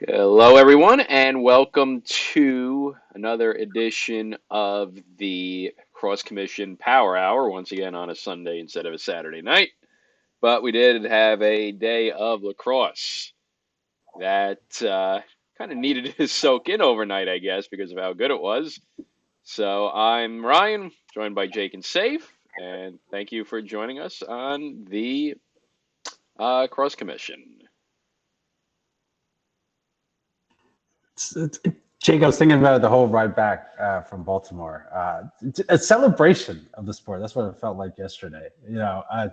Hello, everyone, and welcome to another edition of the Cross Commission Power Hour, once again on a Sunday instead of a Saturday night. But we did have a day of lacrosse that kind of needed to soak in overnight, I guess, because of how good it was. So I'm Ryan, joined by Jake and Safe, and thank you for joining us on the Cross Commission. Jake, I was thinking about the whole ride back from Baltimore. A celebration of the sport. That's what it felt like yesterday.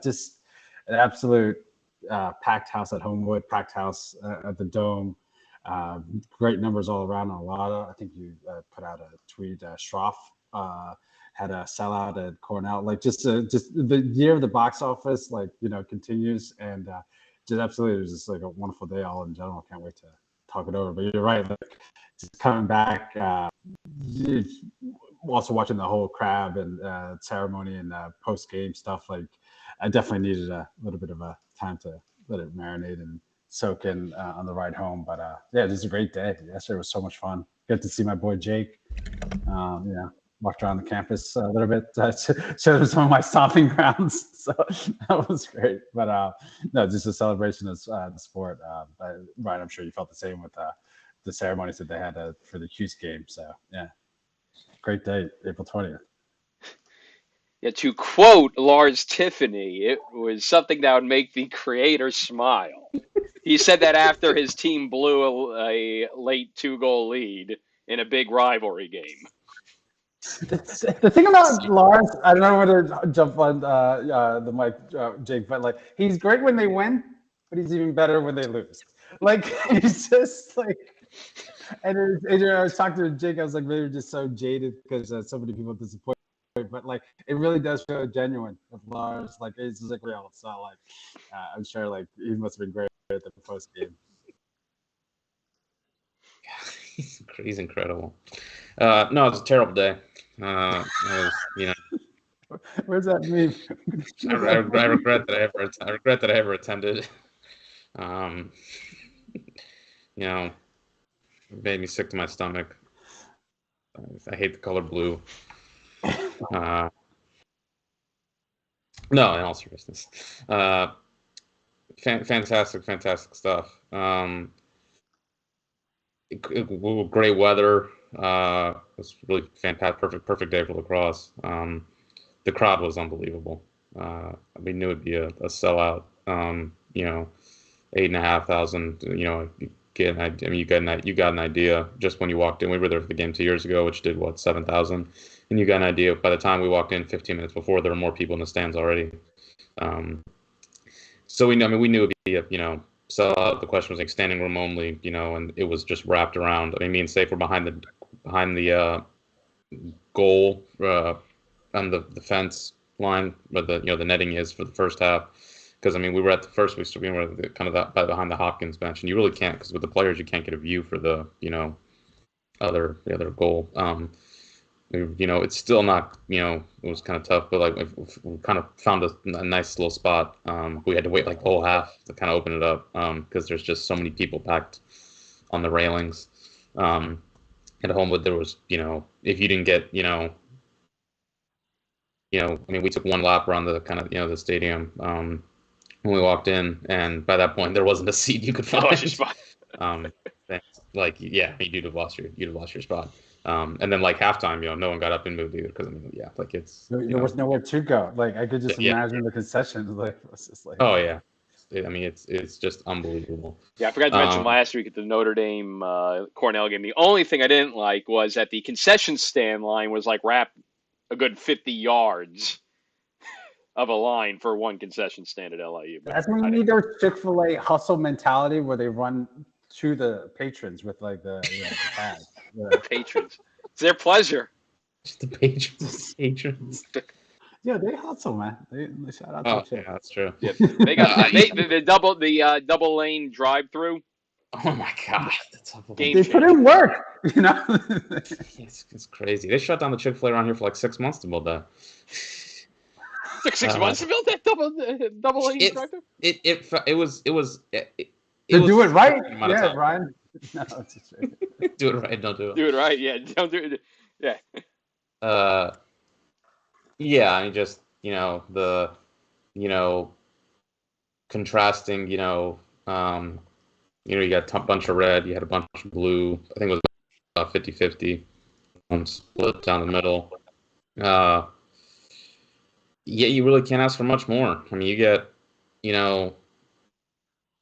Just an absolute packed house at Homewood, packed house at the Dome. Great numbers all around on a lot of. I think you put out a tweet. Schroff had a sellout at Cornell. Like just the year of the box office, continues, and just absolutely, it was just like a wonderful day all in general. Can't wait to talk it over. But you're right. Like, just coming back, also watching the whole crab and ceremony and post game stuff. Like, I definitely needed a little bit of a time to let it marinate and soak in on the ride home. But yeah, this is a great day. Yesterday was so much fun. Good to see my boy Jake. Walked around the campus a little bit, showed him some of my stomping grounds. So that was great. But no, just a celebration of the sport. Ryan, I'm sure you felt the same with the ceremonies that they had for the Hughes game. So yeah, great day, April 20th. Yeah, to quote Lars Tiffany, it was something that would make the creator smile. He said that after his team blew a late two-goal lead in a big rivalry game. The thing about Lars, I don't know whether to jump on the mic, Jake, but like he's great when they win, but he's even better when they lose. Like he's just like, and I was talking to Jake, I was like, maybe just so jaded because so many people disappoint. But like, it really does feel genuine with Lars. Like, it's just like real. So like, I'm sure like he must have been great at the post game. He's incredible. No, it's a terrible day. Was, Where's that meme? I regret that I ever attended. It made me sick to my stomach. I hate the color blue. No, in all seriousness, fantastic stuff. Great weather. It was really fantastic, perfect day for lacrosse. The crowd was unbelievable. We knew it'd be a sellout. 8,500. You got an idea just when you walked in. We were there for the game 2 years ago, which did 7,000, and you got an idea. By the time we walked in, 15 minutes before, there were more people in the stands already. So we knew it'd be a sellout. The question was like standing room only, and it was just wrapped around. I mean, me and Safe were behind the goal on the fence line where the netting is for the first half. Because we were at the first. We were kind of behind the Hopkins bench, and you really can't, because with the players you can't get a view for the the other goal. It's still not, it was kind of tough, but like we kind of found a nice little spot. We had to wait like the whole half to kind of open it up because there's just so many people packed on the railings. At Homewood, there was, if you didn't get, we took one lap around the kind of, the stadium when we walked in, and by that point there wasn't a seat you could find. You'd have lost your spot. And then like halftime, no one got up and moved either, because there was nowhere to go. Like I could just imagine the concessions. Like it's just like, oh yeah, it's just unbelievable. Yeah, I forgot to mention last week at the Notre Dame Cornell game. The only thing I didn't like was that the concession stand line was like wrapped a good 50 yards of a line for one concession stand at LIU. That's when you need their Chick-fil-A hustle mentality where they run to the patrons with like the tag. The patrons. It's their pleasure. Just the patrons. Yeah, they hustle, man. They shout out to Chick. Yeah, that's true. Yeah, they got the double lane drive through. Oh my god, they put in work, It's crazy. They shut down the Chick-fil-A around here for like 6 months to build that. Took 6 months to build that double lane drive-through. It was. To do it right, yeah, Ryan. No, it's just right. Do it right, don't do Do it. it right. Yeah. Don't do it. Yeah. Uh, yeah, I mean, just you know, contrasting, you got a bunch of red, you had a bunch of blue. I think it was about 50-50, split down the middle. Uh, yeah, you really can't ask for much more. I mean, you get, you know,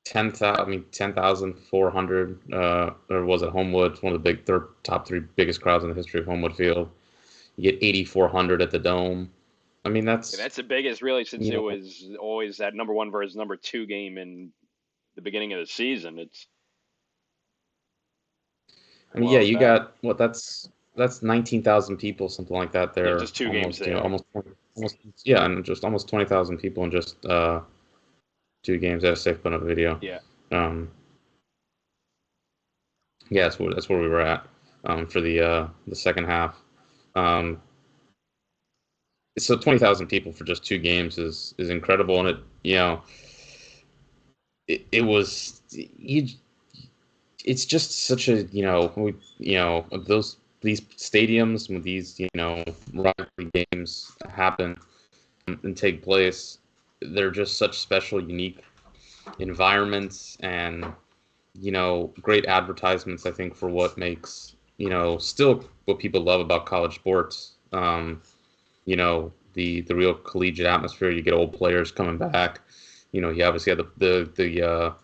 10,000, I mean, 10,400, or was it Homewood? One of the top three biggest crowds in the history of Homewood Field. You get 8,400 at the Dome. I mean, Yeah, that's, that's the biggest, really, since you it know, was always that number one versus number two game in the beginning of the season. It's I mean, yeah, wild you about. got that's 19,000 people, something like that Yeah, there. just two games Almost, there. almost, yeah, and just almost 20,000 people in just two games. That's safe put up a video. Yeah. Um, yeah, that's where we were at for the second half. Um, so 20,000 people for just two games is incredible, and it was you. It's just such a these stadiums when these rivalry games happen and take place, they're just such special, unique environments and great advertisements. I think for what makes still what people love about college sports. The real collegiate atmosphere. You get old players coming back. You obviously had the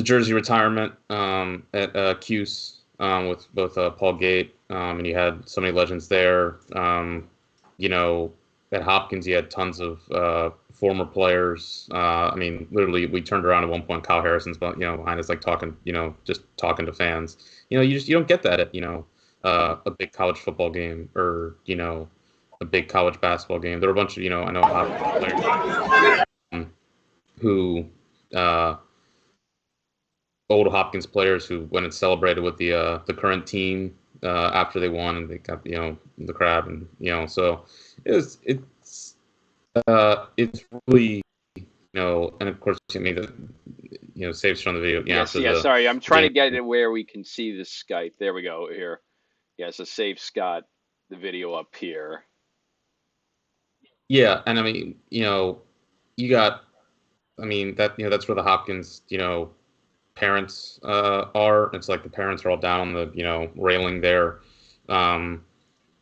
jersey retirement at Cuse with both Paul Gate, and you had so many legends there. You know, at Hopkins, you had tons of former players. I mean, literally, we turned around at one point. Kyle Harrison's, behind us, like talking, just talking to fans. You don't get that at a big college football game or a big college basketball game. There were a bunch of I know Hopkins players who. Old Hopkins players who went and celebrated with the current team after they won and they got the crowd and so it's really and of course I mean the saves from the video Yes. after Yeah. the Sorry, I'm trying game. to get it where we can see the Skype. There we go. Here. Yeah. So save Scott the video up here. Yeah, and I mean you got I mean that that's where the Hopkins parents are. It's like the parents are all down on the railing there. Um,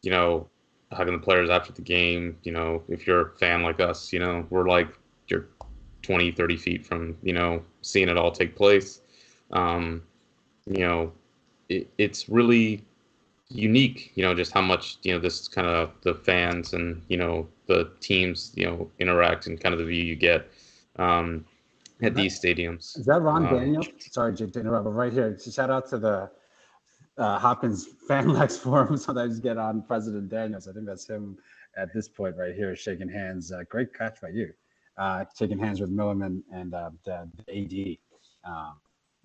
you know, hugging the players after the game. If you're a fan like us, we're like you're 20, 30 feet from, seeing it all take place. Um, you know, it's really unique, just how much, this is kind of the fans and, the teams, interact and kind of the view you get at these stadiums. Is that Ron Daniels? Sorry, Jake, to interrupt, but right here, shout out to the Hopkins Fan Lex forum. Sometimes get on President Daniels. I think that's him at this point right here, shaking hands. Great catch by you. Shaking hands with Milliman and the AD.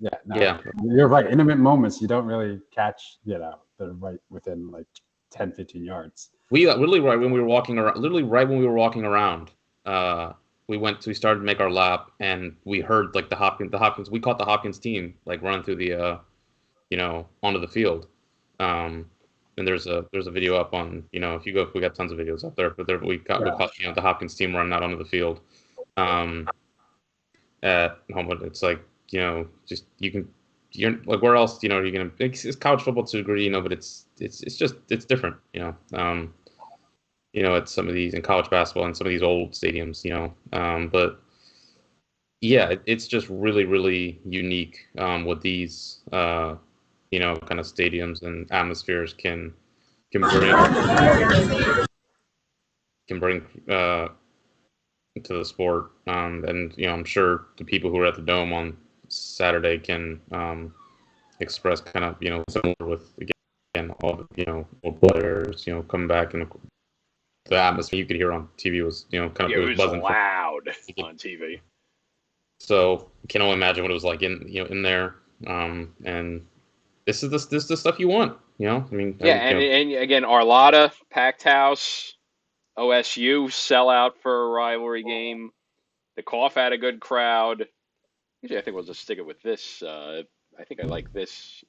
Yeah, no, Yeah. you're right. Intimate moments you don't really catch, they're right within like 10, 15 yards. We literally right when we were walking around, we started to make our lap and we heard like the Hopkins, we caught the Hopkins team like running through the, onto the field. And there's a video up on, if you go, we got tons of videos up there, but we caught, the Hopkins team running out onto the field. At Homewood, it's like, just, you're like, where else, you're going to, it's college football to a degree, but it's just, it's different, at some of these in college basketball and some of these old stadiums, but yeah, it's just really, really unique what these, kind of stadiums and atmospheres can bring to the sport. And I'm sure the people who are at the Dome on Saturday can express kind of similar with again all the old players coming back and the atmosphere you could hear on TV was kind of Yeah, it was buzzing loud on TV. So I can only imagine what it was like in there. And this is the stuff you want. I mean, Yeah, and again, Arlotta, packed house, OSU sellout for a rivalry game. The Cough had a good crowd. Usually, I think we'll just stick it with this I think I like this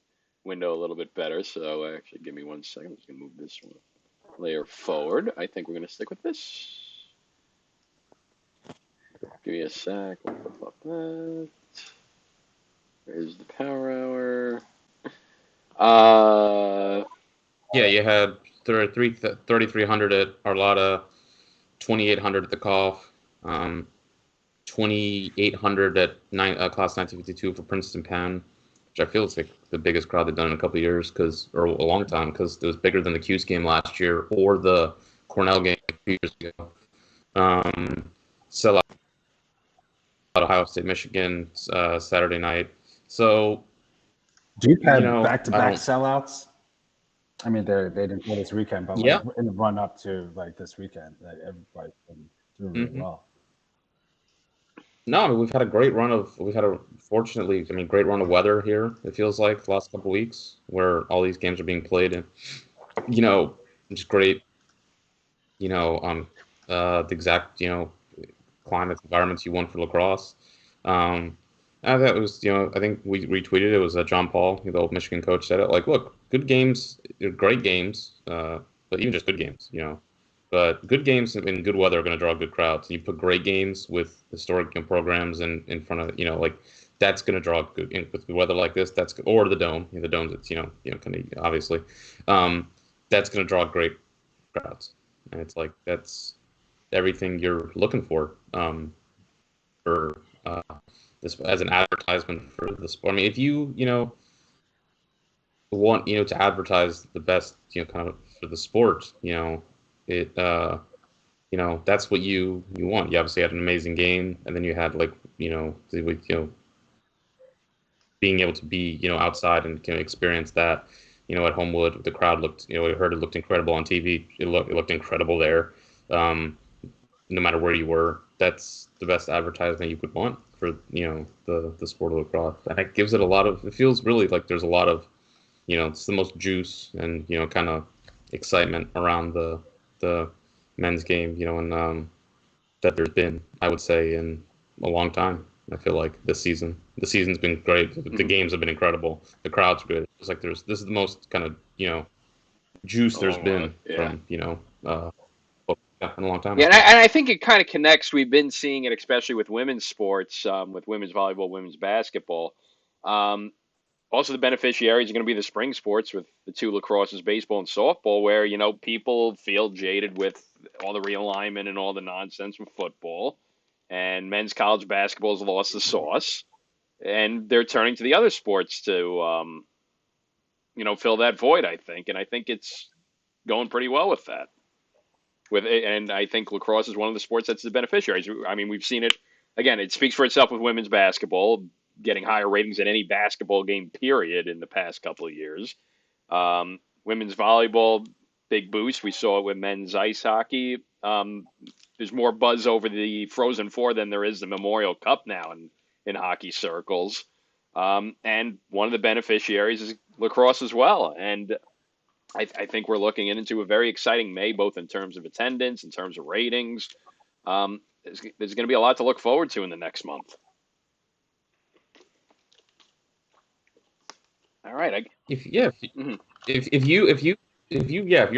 window a little bit better. So actually, give me 1 second. I'm just gonna move this one layer forward. I think we're gonna stick with this. Give me a sec. We'll flip that. There's the power hour. Yeah, you had 3,300 at Arlotta, 2,800 at the Cough, 2,800 at Class 1952 for Princeton Penn, which I feel is like the biggest crowd they've done in a couple of years, or a long time, because it was bigger than the Cuse game last year or the Cornell game a few years ago. Sellout Ohio State, Michigan Saturday night. So, Duke had I back-to-back don't. sellouts. I mean, they didn't play this weekend, but Yeah. like in the run up to like this weekend, like everybody's been doing really well. No, I mean, we've had a great run of great run of weather here. It feels like the last couple of weeks where all these games are being played, and just great. The exact climate environments you want for lacrosse. I thought it was, I think we retweeted it. Was John Paul, the old Michigan coach, said it. Like, look, good games, great games, but even just good games, But good games in good weather are going to draw good crowds. And you put great games with historic programs in front of, like that's going to draw good with weather like this. That's good. Or the dome. The dome's it's kind of obviously, that's going to draw great crowds. And it's like that's everything you're looking for this as an advertisement for the sport. I mean, if you want to advertise the best kind of for the sport, it that's what you want. You obviously had an amazing game, and then you had being able to be outside and experience that at Homewood. The crowd looked we heard it looked incredible on TV. It looked incredible there. No matter where you were, that's the best advertisement you could want for the sport of lacrosse, and it gives it a lot of. It feels really like there's a lot of it's the most juice and kind of excitement around the men's game and that there's been, I would say, in a long time. I feel like the season's been great. The games have been incredible. The crowd's good. It's like this is the most kind of juice there's been from in a long time. Yeah, and I think it kind of connects. We've been seeing it, especially with women's sports, with women's volleyball, women's basketball. Also, the beneficiaries are going to be the spring sports with the two lacrosses, baseball and softball, where people feel jaded with all the realignment and all the nonsense with football, and men's college basketball has lost the sauce, and they're turning to the other sports to fill that void. I think, and I think it's going pretty well with that. And I think lacrosse is one of the sports that's the beneficiaries. I mean, we've seen it again. It speaks for itself with women's basketball getting higher ratings than any basketball game period in the past couple of years. Women's volleyball, big boost. We saw it with men's ice hockey. There's more buzz over the Frozen Four than there is the Memorial Cup now in hockey circles. And one of the beneficiaries is lacrosse as well. And I think we're looking into a very exciting May, both in terms of attendance, in terms of ratings. There's going to be a lot to look forward to in the next month. All right. If you're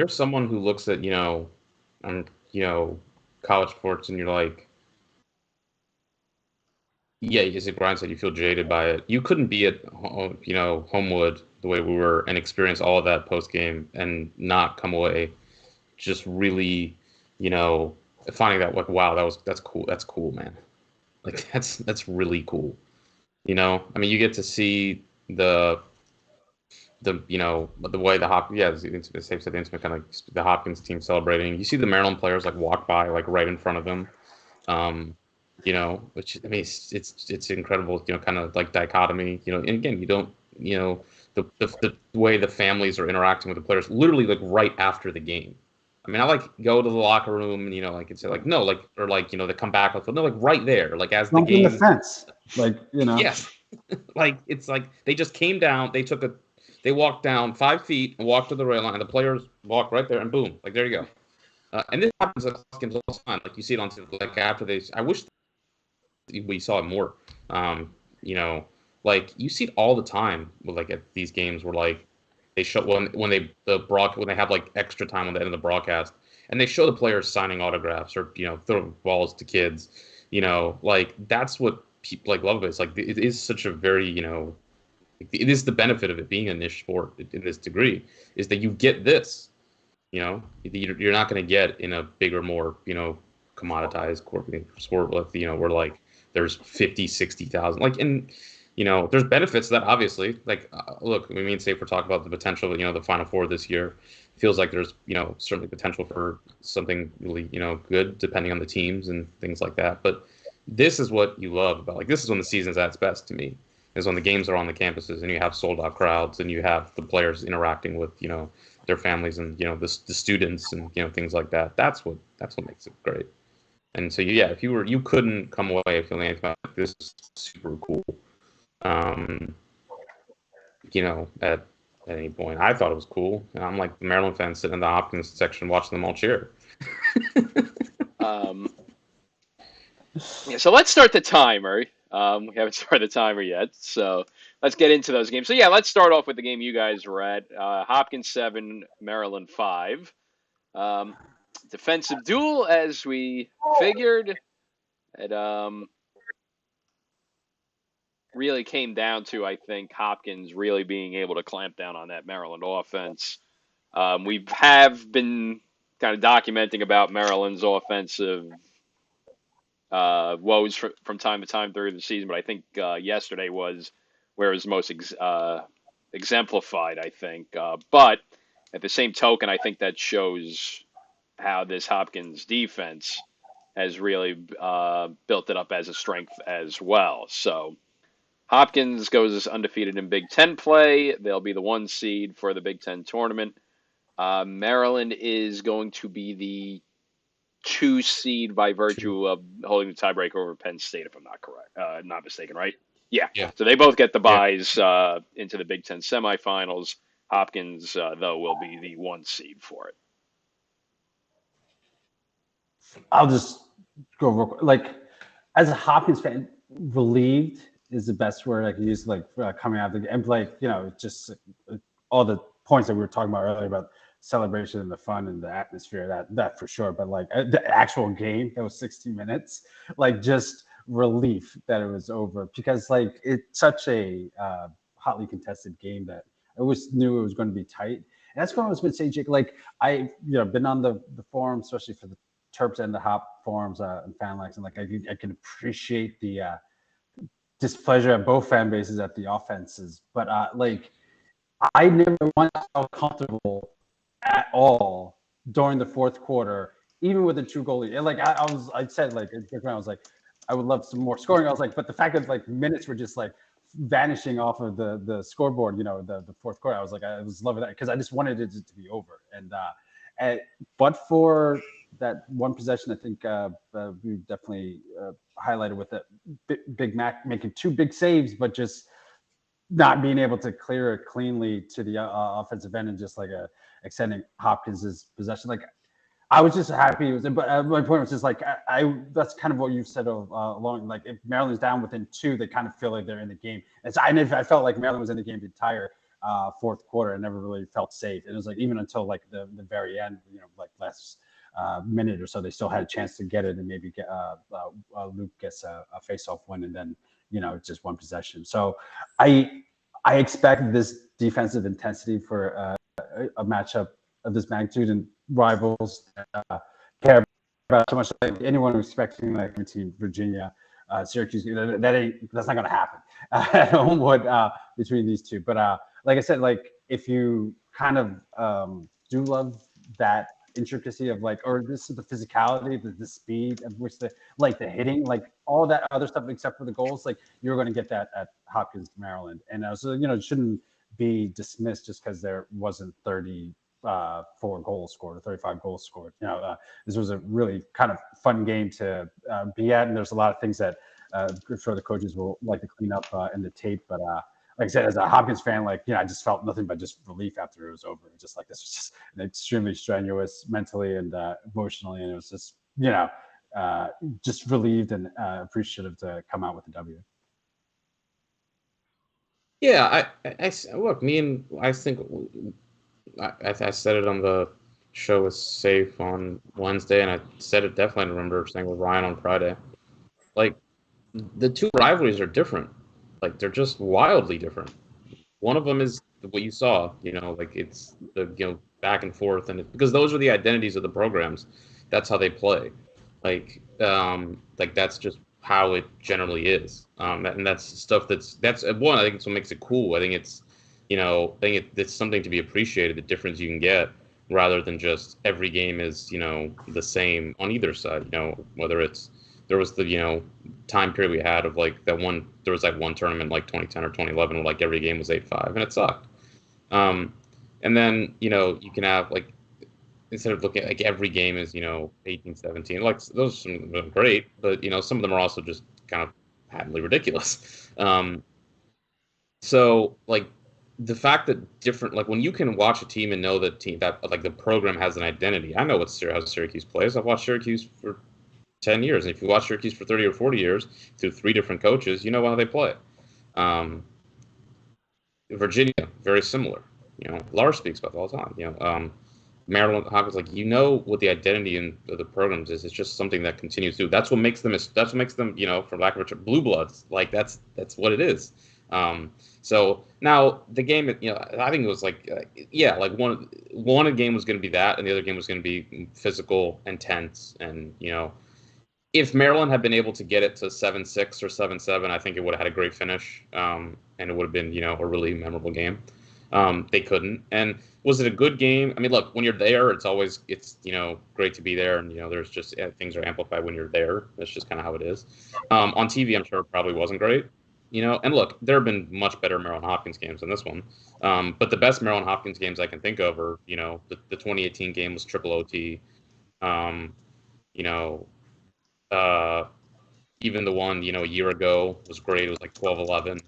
someone who looks at college sports and you're like, as Brian said, you feel jaded by it. You couldn't be at Homewood the way we were and experience all of that post game and not come away just really finding that like, wow, that's cool, man. Like that's really cool. I mean, you get to see the way the Hopkins, it's safe to say the intimate kind of the Hopkins team celebrating. You see the Maryland players like walk by like right in front of him, which I mean it's incredible, kind of like dichotomy, and again you don't, the way the families are interacting with the players, literally like right after the game. I mean, I like go to the locker room and like and say like no, like or like they come back like no, like right there, like as the game. In the fence, like Yes, like it's like they just came down, they walked down 5 feet and walked to the rail line, and the players walk right there, and boom, like there you go. And this happens at games all the time. Like you see it on like after they. I wish we saw it more. like you see it all the time with like at these games where like they show when they have like extra time on the end of the broadcast and they show the players signing autographs or throw balls to kids, like that's what people like love it. It's like it is such a very it is the benefit of it being a niche sport in this degree is that you get this, you're not going to get in a bigger, more commoditized corporate sport with where like there's 50-60,000 like and there's benefits to that obviously like look I mean say if we're talking about the potential of the Final Four this year feels like there's certainly potential for something really good depending on the teams and things like that, but this is what you love about like this is when the season's at its best to me is when the games are on the campuses and you have sold out crowds and you have the players interacting with their families and the students and things like that. That's what makes it great. And so yeah, if you couldn't come away feeling anything like this is super cool. At any point, I thought it was cool, and I'm like the Maryland fan sitting in the Hopkins section watching them all cheer. Yeah, so let's start the timer. We haven't started the timer yet, so let's get into those games. So yeah, let's start off with the game you guys were at. Hopkins 7, Maryland 5. Defensive duel, as we figured. It really came down to, I think, Hopkins really being able to clamp down on that Maryland offense. We have been kind of documenting about Maryland's offensive woes from time to time through the season, but I think yesterday was where it was most exemplified, I think. But at the same token, I think that shows how this Hopkins defense has really built it up as a strength as well. So Hopkins goes undefeated in Big Ten play. They'll be the 1 seed for the Big Ten tournament. Maryland is going to be the 2 seed by virtue of holding the tiebreaker over Penn State, if I'm not mistaken, right? Yeah. So they both get the byes into the Big Ten semifinals. Hopkins, though, will be the 1 seed for it. I'll just go real quick. Like, as a Hopkins fan, relieved is the best word I can use. Like coming out of the game, like just all the points that we were talking about earlier about celebration and the fun and the atmosphere. That for sure. But like the actual game, that was 60 minutes. Like just relief that it was over because like it's such a hotly contested game that I always knew it was going to be tight. And that's what I was going to say, Jake. Like I been on the forum, especially for the Terps and the Hop forums and fan likes, and like I can appreciate the displeasure at both fan bases at the offenses, but like I never once felt comfortable at all during the fourth quarter, even with a true goalie. And like I said like I was like I would love some more scoring. I was like, but the fact that like minutes were just like vanishing off of the scoreboard, the fourth quarter, I was loving that because I just wanted it to be over. And but for that one possession, I think we definitely highlighted with it. Big Mac making 2 big saves, but just not being able to clear it cleanly to the offensive end and just like extending Hopkins's possession. Like I was just happy. But my point was just like I that's kind of what you said along. Like if Maryland's down within 2, they kind of feel like they're in the game. And so I felt like Maryland was in the game the entire fourth quarter. I never really felt safe. And it was like even until like the very end, like last minute or so, they still had a chance to get it and maybe get Luke gets a face-off win, and then it's just 1 possession. So I expect this defensive intensity for a matchup of this magnitude, and rivals care about so much. Like anyone who's expecting like team Virginia, Syracuse, that's not going to happen at Homewood between these two. But like I said, like if you kind of do love that intricacy of like, or this is the physicality, the speed of which the hitting, like all that other stuff except for the goals, like you're going to get that at Hopkins, Maryland. And so it shouldn't be dismissed just because there wasn't 34 goals scored or 35 goals scored. This was a really kind of fun game to be at, and there's a lot of things that I'm sure the coaches will like to clean up in the tape, but like I said, as a Hopkins fan, like, I just felt nothing but just relief after it was over. Just like this was just an extremely strenuous mentally and emotionally. And it was just, just relieved and appreciative to come out with a W. Yeah, look. I think I said it on the show is safe on Wednesday, and I said it definitely. I remember saying with Ryan on Friday. Like the two rivalries are different. Like they're just wildly different. One of them is what you saw. Like it's the back and forth, and because those are the identities of the programs. That's how they play. Like that's just how it generally is. And that's stuff that's one. I think it's what makes it cool. I think it's something to be appreciated. The difference you can get rather than just every game is the same on either side. Whether it's there was the time period we had of like that one. There was like one tournament like 2010 or 2011 where like every game was 8-5 and it sucked. Um, and then you can have like instead of looking at like every game is 18-17, like those are some of them are great, but some of them are also just kind of patently ridiculous. So like the fact that different like when you can watch a team and know that team that like the program has an identity. I know how Syracuse plays. I've watched Syracuse for 10 years, and if you watch Syracuse for 30 or 40 years through three different coaches, you know how they play. Um, Virginia, very similar. Lars speaks about it all the time. Maryland Hawkins, like what the identity of the programs is. It's just something that continues through. That's what makes them. That's what makes them. For lack of a term, blue bloods. Like that's what it is. So now the game. I think it was like like one game was going to be that, and the other game was going to be physical, intense, and if Maryland had been able to get it to 7-6 or 7-7, I think it would have had a great finish, and it would have been, a really memorable game. They couldn't. And was it a good game? I mean, look, when you're there, it's great to be there, and there's just things are amplified when you're there. That's just kind of how it is. On TV, I'm sure it probably wasn't great. And look, there have been much better Maryland Hopkins games than this one. But the best Maryland Hopkins games I can think of are, the 2018 game was triple OT. You know, uh, Even the one, a year ago was great. It was like 12-11.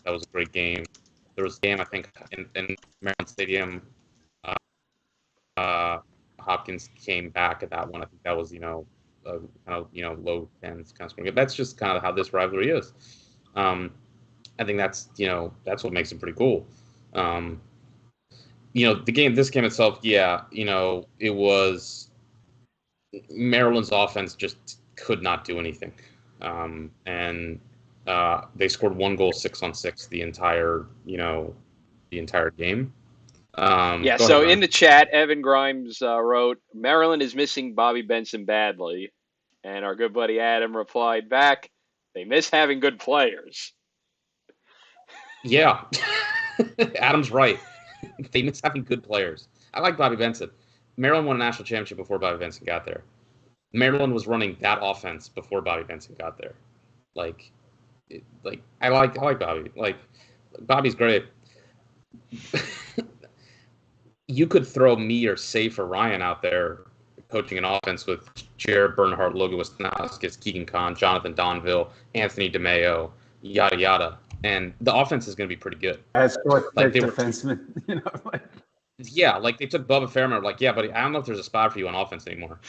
That was a great game. There was a game, I think, in Maryland Stadium. Hopkins came back at that one. I think that was, kind of, low tens kind of scoring. That's just kind of how this rivalry is. I think that's what makes it pretty cool. This game itself, it was Maryland's offense just could not do anything. And they scored one goal 6-on-6 the entire game. Yeah, Go so ahead, in Ryan. the chat, Evan Grimes wrote, Maryland is missing Bobby Benson badly. And our good buddy Adam replied back, they miss having good players. Yeah, Adam's right. They miss having good players. I like Bobby Benson. Maryland won a national championship before Bobby Benson got there. Maryland was running that offense before Bobby Benson got there. I like Bobby. Like Bobby's great. You could throw me or Safe or Ryan out there coaching an offense with Jared Bernhardt, Logan Wisnauskas, Keegan Kahn, Jonathan Donville, Anthony DeMeo, yada yada, and the offense is going to be pretty good. As short, Like thick they were, defenseman, yeah, like they took Bubba Fairmont. Like, yeah, but I don't know if there's a spot for you on offense anymore.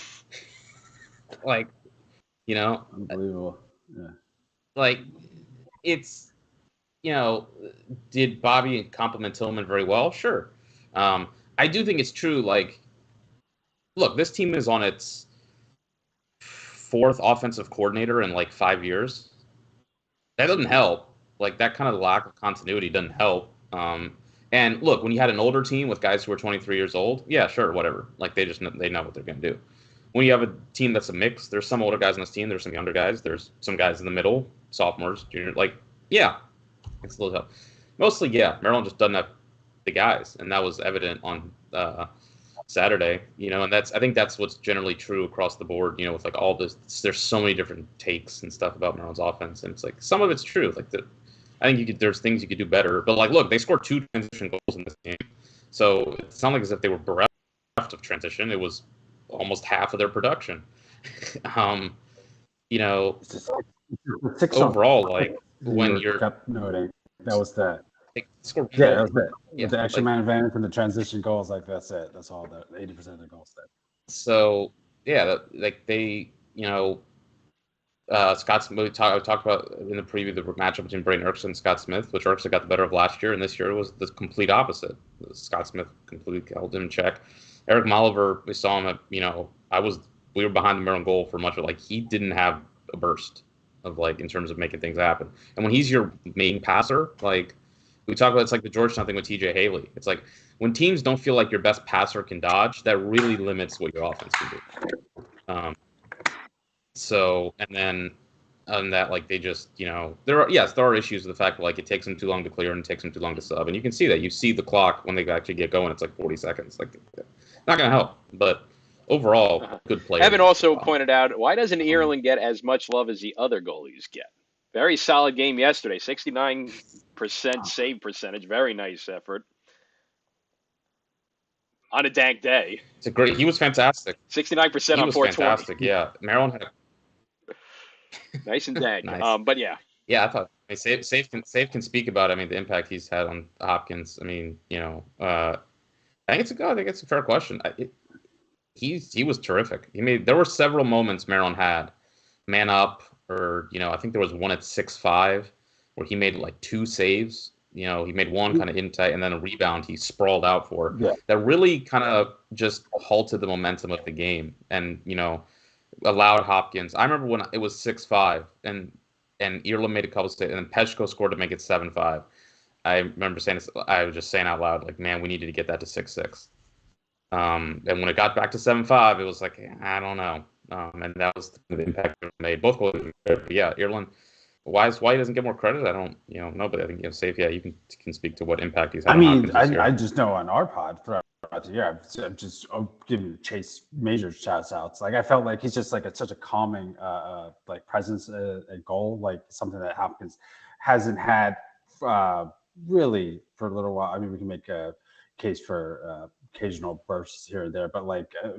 Like, unbelievable. Yeah. like it's did Bobby compliment Tillman very well? Sure. I do think it's true. Like, look, this team is on its fourth offensive coordinator in like 5 years. That doesn't help. Like that kind of lack of continuity doesn't help. And look, when you had an older team with guys who are 23 years old, yeah, sure, whatever. Like they know what they're going to do. When you have a team that's a mix, there's some older guys on this team, there's some younger guys, there's some guys in the middle, sophomores, junior. Like, yeah, it's a little tough. Mostly, yeah, Maryland just doesn't have the guys, and that was evident on Saturday. And I think that's what's generally true across the board. With like all this, there's so many different takes and stuff about Maryland's offense, and it's like some of it's true. Like I think there's things you could do better. But like, look, they scored 2 transition goals in this game, so it's not like as if they were bereft of transition. It was almost half of their production. Overall, like when you're kept noting, that was that. They scored that was it. Yeah, the extra man advantage and the transition goals, like that's it. That's all. That 80% of the goals. So yeah, like they, Scott Smith, I talked about in the preview the matchup between Brayden Erkson and Scott Smith, which Erkson got the better of last year, and this year it was the complete opposite. Scott Smith completely held him in check. Eric Molliver, we saw him at, we were behind the Maryland goal for much of he didn't have a burst of in terms of making things happen. And when he's your main passer, we talk about, it's like the Georgetown thing with TJ Haley. It's like when teams don't feel like your best passer can dodge, that really limits what your offense can do. And then on that, they just, there are issues with the fact that it takes them too long to clear and it takes them too long to sub. And you can see that. You see the clock when they actually get going, it's 40 seconds. Not going to help. But overall, good player. Evan also pointed out, why doesn't Ireland get as much love as the other goalies get? Very solid game yesterday, 69% save percentage. Very nice effort. On a dank day. He was fantastic. 69% on 420. He was fantastic, yeah. Maryland had nice and dank. Nice. But yeah. Yeah, I thought Safe can speak about the impact he's had on Hopkins. I think it's a fair question. He was terrific. There were several moments Maryland had man up, or I think there was one at 6-5 where he made 2 saves. He made one kind of in tight, and then a rebound he sprawled out for. Yeah. That really kind of just halted the momentum of the game, and allowed Hopkins. I remember when it was 6-5, and Ireland made a couple saves, and then Peshko scored to make it 7-5. I remember saying this. I was just saying out loud, man, we needed to get that to 6-6. And when it got back to 7-5, it was I don't know. And that was the impact it made. Both goals. But yeah, Ireland. Why he doesn't get more credit? I don't, know. But I think Safe. Yeah, you can speak to what impact he's had. I just know on our pod throughout the year, I've just giving Chase major shouts outs. I felt like he's just such a calming presence at goal, something that Hopkins hasn't had really for a little while. We can make a case for occasional bursts here and there, but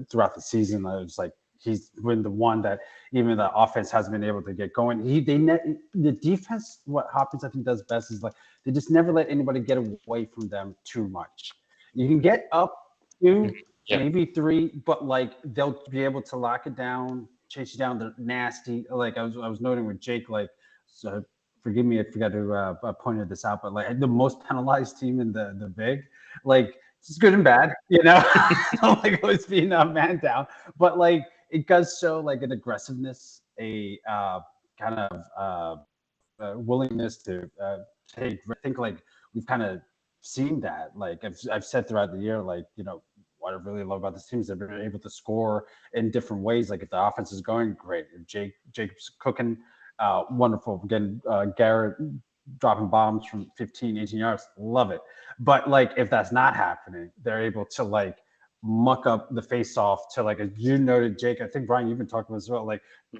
throughout the season, I was he's been the one that even the offense hasn't been able to get going. The defense, what Hopkins I think does best is they just never let anybody get away from them too much. You can get up 2, maybe 3, but they'll be able to lock it down, chase you down. They're nasty. I was noting with Jake, so forgive me, I forgot to point this out, but the most penalized team in the big, it's good and bad, always being man down, but it does show an aggressiveness, a kind of willingness to take. I think we've kind of seen that. I've said throughout the year, what I really love about this team is they've been able to score in different ways. If the offense is going, great. If Jacob's cooking, wonderful. Again, Garrett dropping bombs from 15, 18 yards, love it. But if that's not happening, they're able to muck up the face-off to as you noted, Jake. I think Brian, you've been talking about as well,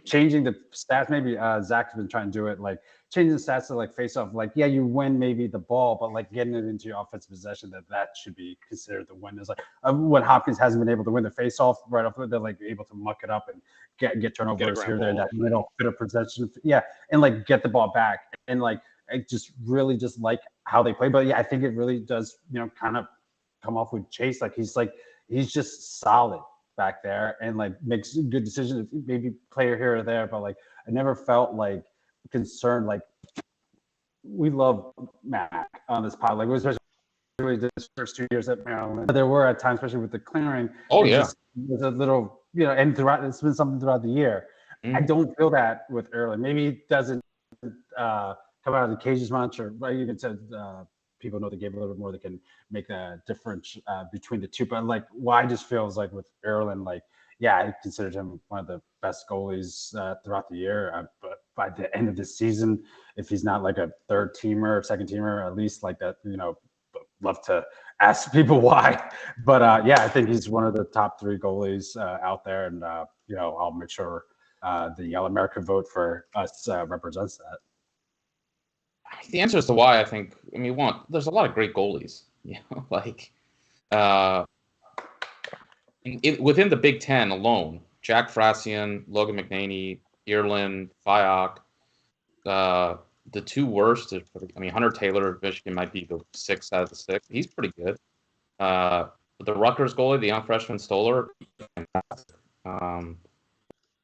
changing the stats. Maybe Zach's been trying to do it, changing the stats to face-off. Yeah, you win maybe the ball, but getting it into your offensive possession, that should be considered the win. Is when Hopkins hasn't been able to win the face-off right off, they're able to muck it up and get turnovers here, there, that middle bit of possession. Yeah, and get the ball back, and I just really just how they play. But yeah, I think it really does, kind of come off with Chase. He's just solid back there and makes good decisions. Maybe player here or there, but I never felt concerned. We love Mac on this pod. Especially this first 2 years at Maryland. There were at times, especially with the clearing. Oh yeah, there's a little, and throughout it's been something throughout the year. I don't feel that with Ireland. Maybe it doesn't come out of the cage as much, or you can say people know the game a little bit more. They can make a difference between the two. But why just feels with Ireland, yeah, I considered him one of the best goalies throughout the year. But by the end of the season, if he's not a third teamer or second teamer, at least that, love to ask people why. But yeah, I think he's one of the top 3 goalies out there, and I'll make sure the All American vote for us represents that. The answer as to why, I think, one, there's a lot of great goalies, within the Big Ten alone, Jack Frasian, Logan McNaney, Ireland, Fiok, the 2 worst, Hunter Taylor of Michigan might be the 6th out of the 6. He's pretty good. But the Rutgers goalie, the young freshman Stoller, fantastic. I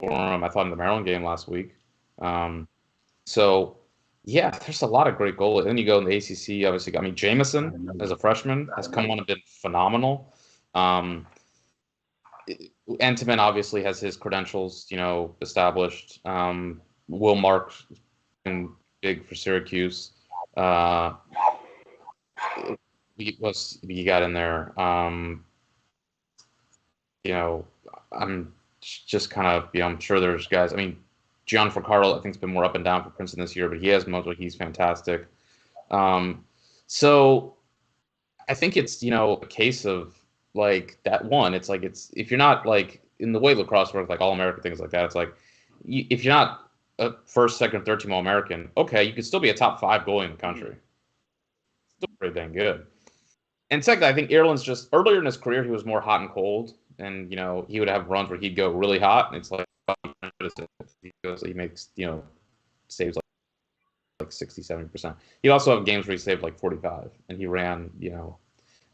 thought in the Maryland game last week. So, yeah, there's a lot of great goalies. Then you go in the ACC, obviously. I mean, Jameson as a freshman has come on and been phenomenal. Entenmann obviously has his credentials, established. Will Mark been big for Syracuse. You got in there? I'm just kind of, I'm sure there's guys. I mean, Gian Fricaro, I think, has been more up and down for Princeton this year, but he has Mojo. He's fantastic. So I think it's, a case of like that one. It's like if you're not like in the way lacrosse works, like all American things like that. It's like if you're not a first, second, third team All American, okay, you could still be a top 5 goalie in the country. Still pretty dang good. And second, I think Ireland's just earlier in his career, he was more hot and cold, and he would have runs where he'd go really hot, and it's like he makes saves like 60-70%. He also have games where he saved like 45, and he ran.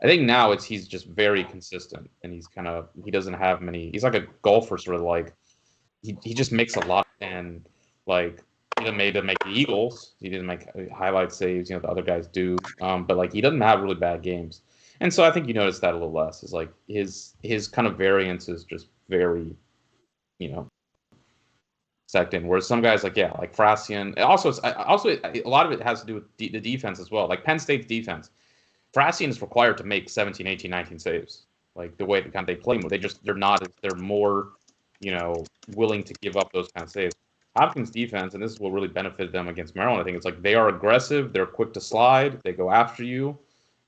I think now he's just very consistent, and he doesn't have many. He's like a golfer, sort of like he just makes a lot, and like he didn't make the Eagles. He didn't make highlight saves, the other guys do. But like he doesn't have really bad games. And so I think you notice that a little less. Is like his kind of variance is just very, stacked in. Whereas some guys like Frasian. Also, a lot of it has to do with the defense as well. Like Penn State's defense, Frasian is required to make 17, 18, 19 saves. Like the way they play, they're more, willing to give up those kind of saves. Hopkins' defense, and this is what really benefited them against Maryland. I think it's like they are aggressive, they're quick to slide, they go after you.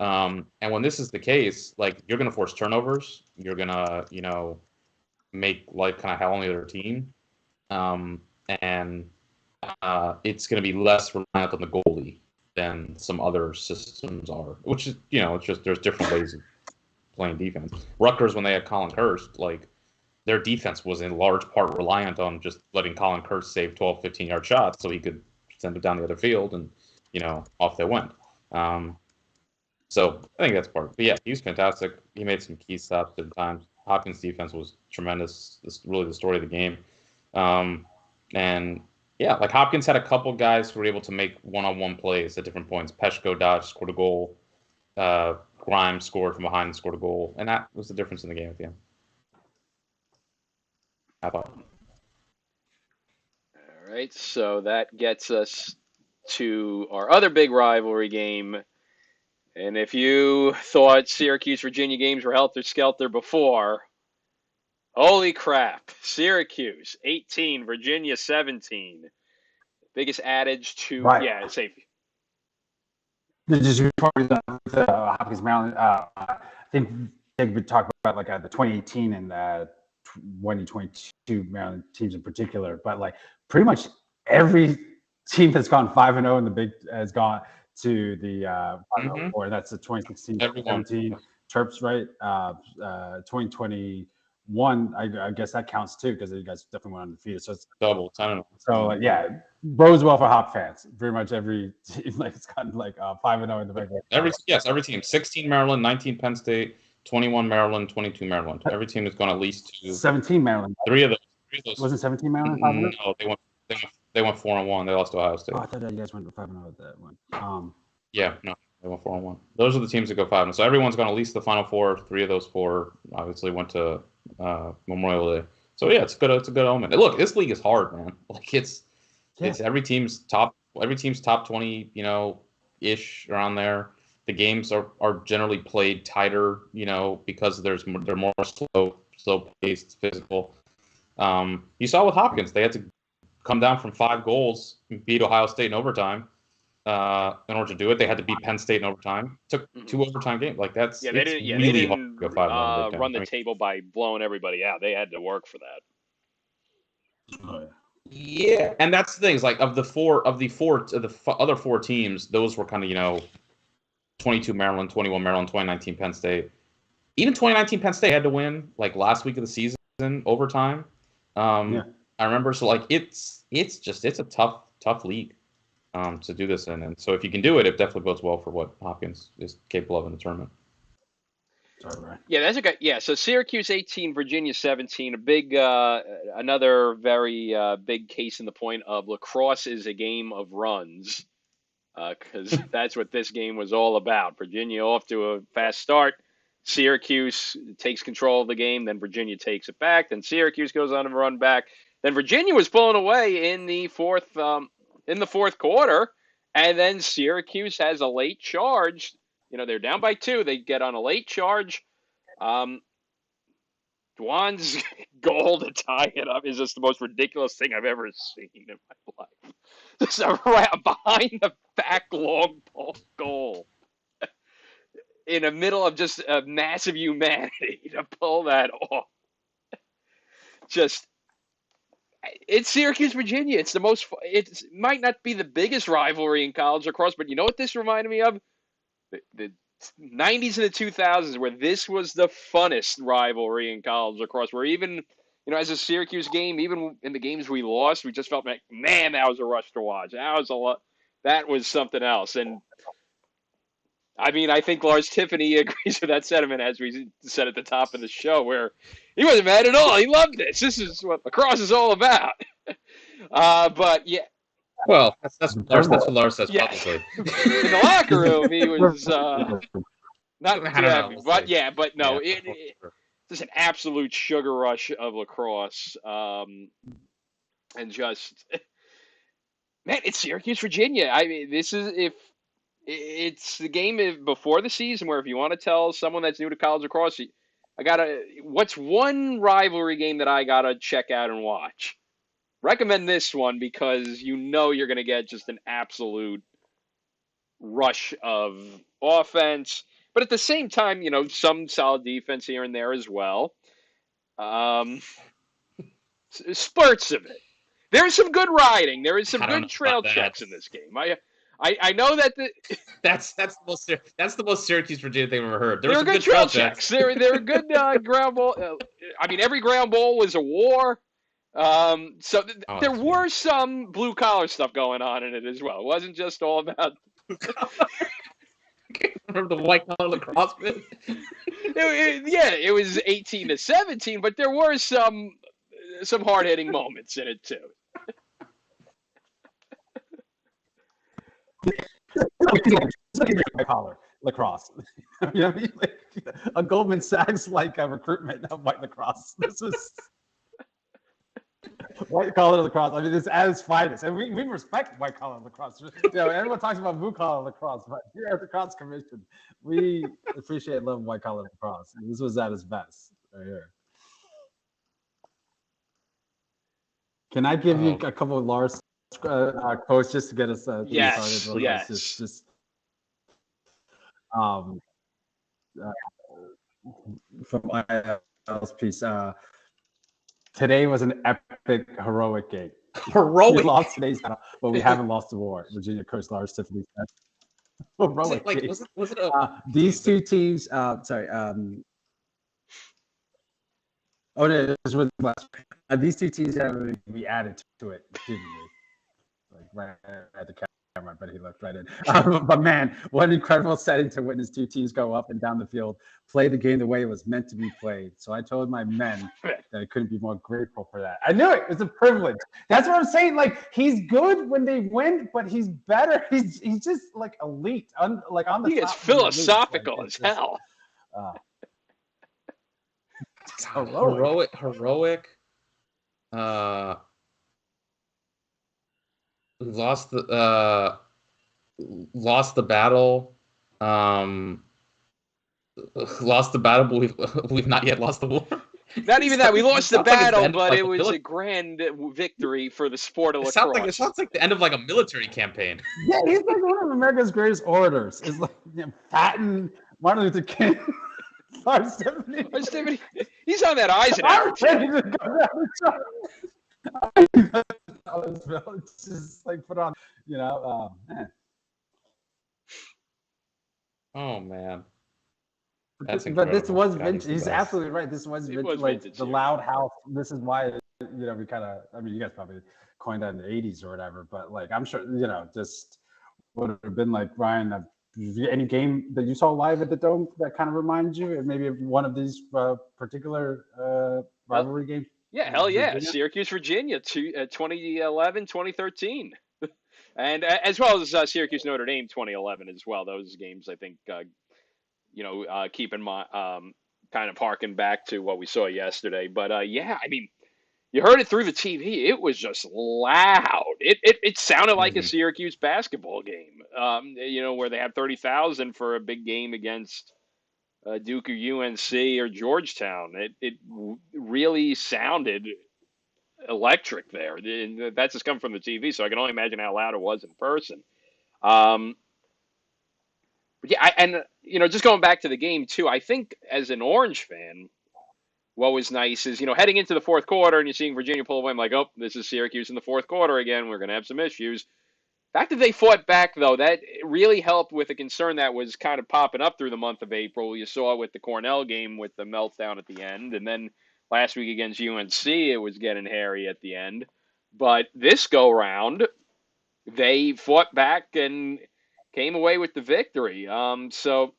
And when this is the case, like you're going to force turnovers, you're going to, make life kind of hell on the other team, and it's going to be less reliant on the goalie than some other systems are. Which is, it's just there's different ways of playing defense. Rutgers, when they had Colin Hurst, like their defense was in large part reliant on just letting Colin Hurst save 12, 15-yard shots so he could send it down the other field, and off they went. So I think that's part. But yeah, he was fantastic. He made some key stops at times. Hopkins' defense was tremendous. This really the story of the game. And yeah, like Hopkins had a couple guys who were able to make one-on-one plays at different points. Peshko dodged, scored a goal. Grimes scored from behind and scored a goal. And that was the difference in the game at the end, I thought. All right, so that gets us to our other big rivalry game. And if you thought Syracuse-Virginia games were helter-skelter before, holy crap. Syracuse, 18, Virginia, 17. Biggest adage to, right. Yeah, safety. Just before the Hopkins, Maryland, I think we talked about like the 2018 and 2022 Maryland teams in particular, but like pretty much every team that's gone 5-0 in the Big has gone to the Final Four. That's the 2016-17 Terps, right? 2021, I guess that counts too because you guys definitely went undefeated. So it's double. I don't know. So yeah, bodes well for Hop fans. Pretty much every team like it's gotten like 5-0 in the regular. Every team. 16 Maryland, 19 Penn State, 21 Maryland, 22 Maryland. Every team has gone at least to 17 Maryland. Three of those. Wasn't 17 Maryland? No, they went 4-1. They lost to Ohio State. Oh, I thought you guys went 5-0 with that one. Yeah, no, they went 4-1. Those are the teams that go 5-0. So everyone's gone at least the Final Four. 3 of those 4 obviously went to Memorial Day. So yeah, it's good. It's a good omen. Look, this league is hard, man. Like it's every team's top 20, ish around there. The games are generally played tighter, because they're more slow paced, physical. You saw with Hopkins, they had to come down from 5 goals and beat Ohio State in overtime. In order to do it, they had to beat Penn State in overtime. Took 2 overtime games. Like that's they didn't run the table by blowing everybody out. They had to work for that. Yeah, and that's the thing. Is like of the other 4 teams, those were kind of 22 Maryland, 21 Maryland, 2019 Penn State. Even 2019 Penn State had to win like last week of the season overtime. I remember. So like it's a tough league to do this in, and so if you can do it, it definitely bodes well for what Hopkins is capable of in the tournament. Sorry, Brian. Yeah, that's a good. Yeah, so Syracuse 18, Virginia 17. A big, another very big case in the point of lacrosse is a game of runs, because that's what this game was all about. Virginia off to a fast start. Syracuse takes control of the game, then Virginia takes it back. Then Syracuse goes on a run back. Then Virginia was pulling away in the fourth quarter, and then Syracuse has a late charge. They're down by 2. They get on a late charge. Dwan's goal to tie it up is just the most ridiculous thing I've ever seen in my life. Just a behind the back long goal in the middle of just a massive humanity to pull that off. It's Syracuse, Virginia. It's the most. It might not be the biggest rivalry in college lacrosse, but you know what this reminded me of? The 90s and the 2000s, where this was the funnest rivalry in college lacrosse, where even, as a Syracuse game, even in the games we lost, we just felt like, man, that was a rush to watch. That was something else. And I mean, I think Lars Tiffany agrees with that sentiment, as we said at the top of the show, where he wasn't mad at all. He loved this. This is what lacrosse is all about. But yeah. Well, that's what Lars says publicly. In the locker room, he was not too happy. But no, it's just an absolute sugar rush of lacrosse. And just, man, it's Syracuse, Virginia. I mean, it's the game before the season where if you want to tell someone that's new to college lacrosse, what's one rivalry game that I gotta check out and watch? Recommend this one because you're going to get just an absolute rush of offense, but at the same time, some solid defense here and there as well. Spurts of it. There is some good riding. There is some good trail checks in this game. I know that that's the most Syracuse Virginia thing I've ever heard. There were good trail checks. There were good ground ball. I mean, every ground ball was a war. There were some blue collar stuff going on in it as well. It wasn't just all about. Remember the white collar lacrosse bit? It was 18-17, but there were some hard hitting moments in it too. White collar lacrosse. You know what I mean? Like a Goldman Sachs recruitment of white lacrosse. This is. White collar lacrosse. I mean, it's at its finest, and we respect white collar lacrosse. Everyone talks about blue collar lacrosse, but here at the Crosse Commission, we appreciate and love white collar lacrosse. And this was at its best right here. Can I give you a couple of Lars quotes just to get us started? Yes. Just from IL's piece. Today was an epic, heroic game. We lost today's battle, but we haven't lost the war. Virginia coach Lars Tiffany said. Heroic game. Was it these two teams, these two teams we added to it, didn't we? Like right at the camera, but he looked right in. But man, what an incredible setting to witness two teams go up and down the field, play the game the way it was meant to be played. So I told my men that I couldn't be more grateful for that. I knew it. It's a privilege. That's what I'm saying. Like, he's good when they win, but he's better. He's just like elite. On the he is philosophical as hell. Heroic. Lost the battle. Lost the battle, but we've not yet lost the war. Not even that. We lost the battle, but it was a grand victory for the sport of lacrosse. It sounds like the end of a military campaign. Yeah, he's like one of America's greatest orators. It's like Patton, Martin Luther King, Lars Tiffany. He's on that Eisenhower. It's just like put on, man. Oh man. But this was vintage. He's absolutely right. This was vintage, the loud house. This is why, we kind of, you guys probably coined that in the 80s or whatever, but I'm sure, just would have been like Ryan, any game that you saw live at the Dome that kind of reminds you, maybe one of these particular rivalry games? Yeah, hell yeah. Virginia? Syracuse, Virginia, 2011, 2013. And as well as Syracuse, Notre Dame, 2011 as well. Those games, I think, keep in mind, kind of harken back to what we saw yesterday. But yeah, I mean, you heard it through the TV. It was just loud. It sounded like a Syracuse basketball game, where they had 30,000 for a big game against Duke or UNC or Georgetown. It really sounded electric there. That's just come from the TV, so I can only imagine how loud it was in person. Um, but yeah, just going back to the game too, I think as an Orange fan, what was nice is, heading into the fourth quarter and you're seeing Virginia pull away, I'm like, oh, this is Syracuse in the fourth quarter again. We're going to have some issues. The fact that they fought back, though, that really helped with a concern that was kind of popping up through the month of April. You saw with the Cornell game with the meltdown at the end. And then last week against UNC, it was getting hairy at the end. But this go-round, they fought back and came away with the victory. So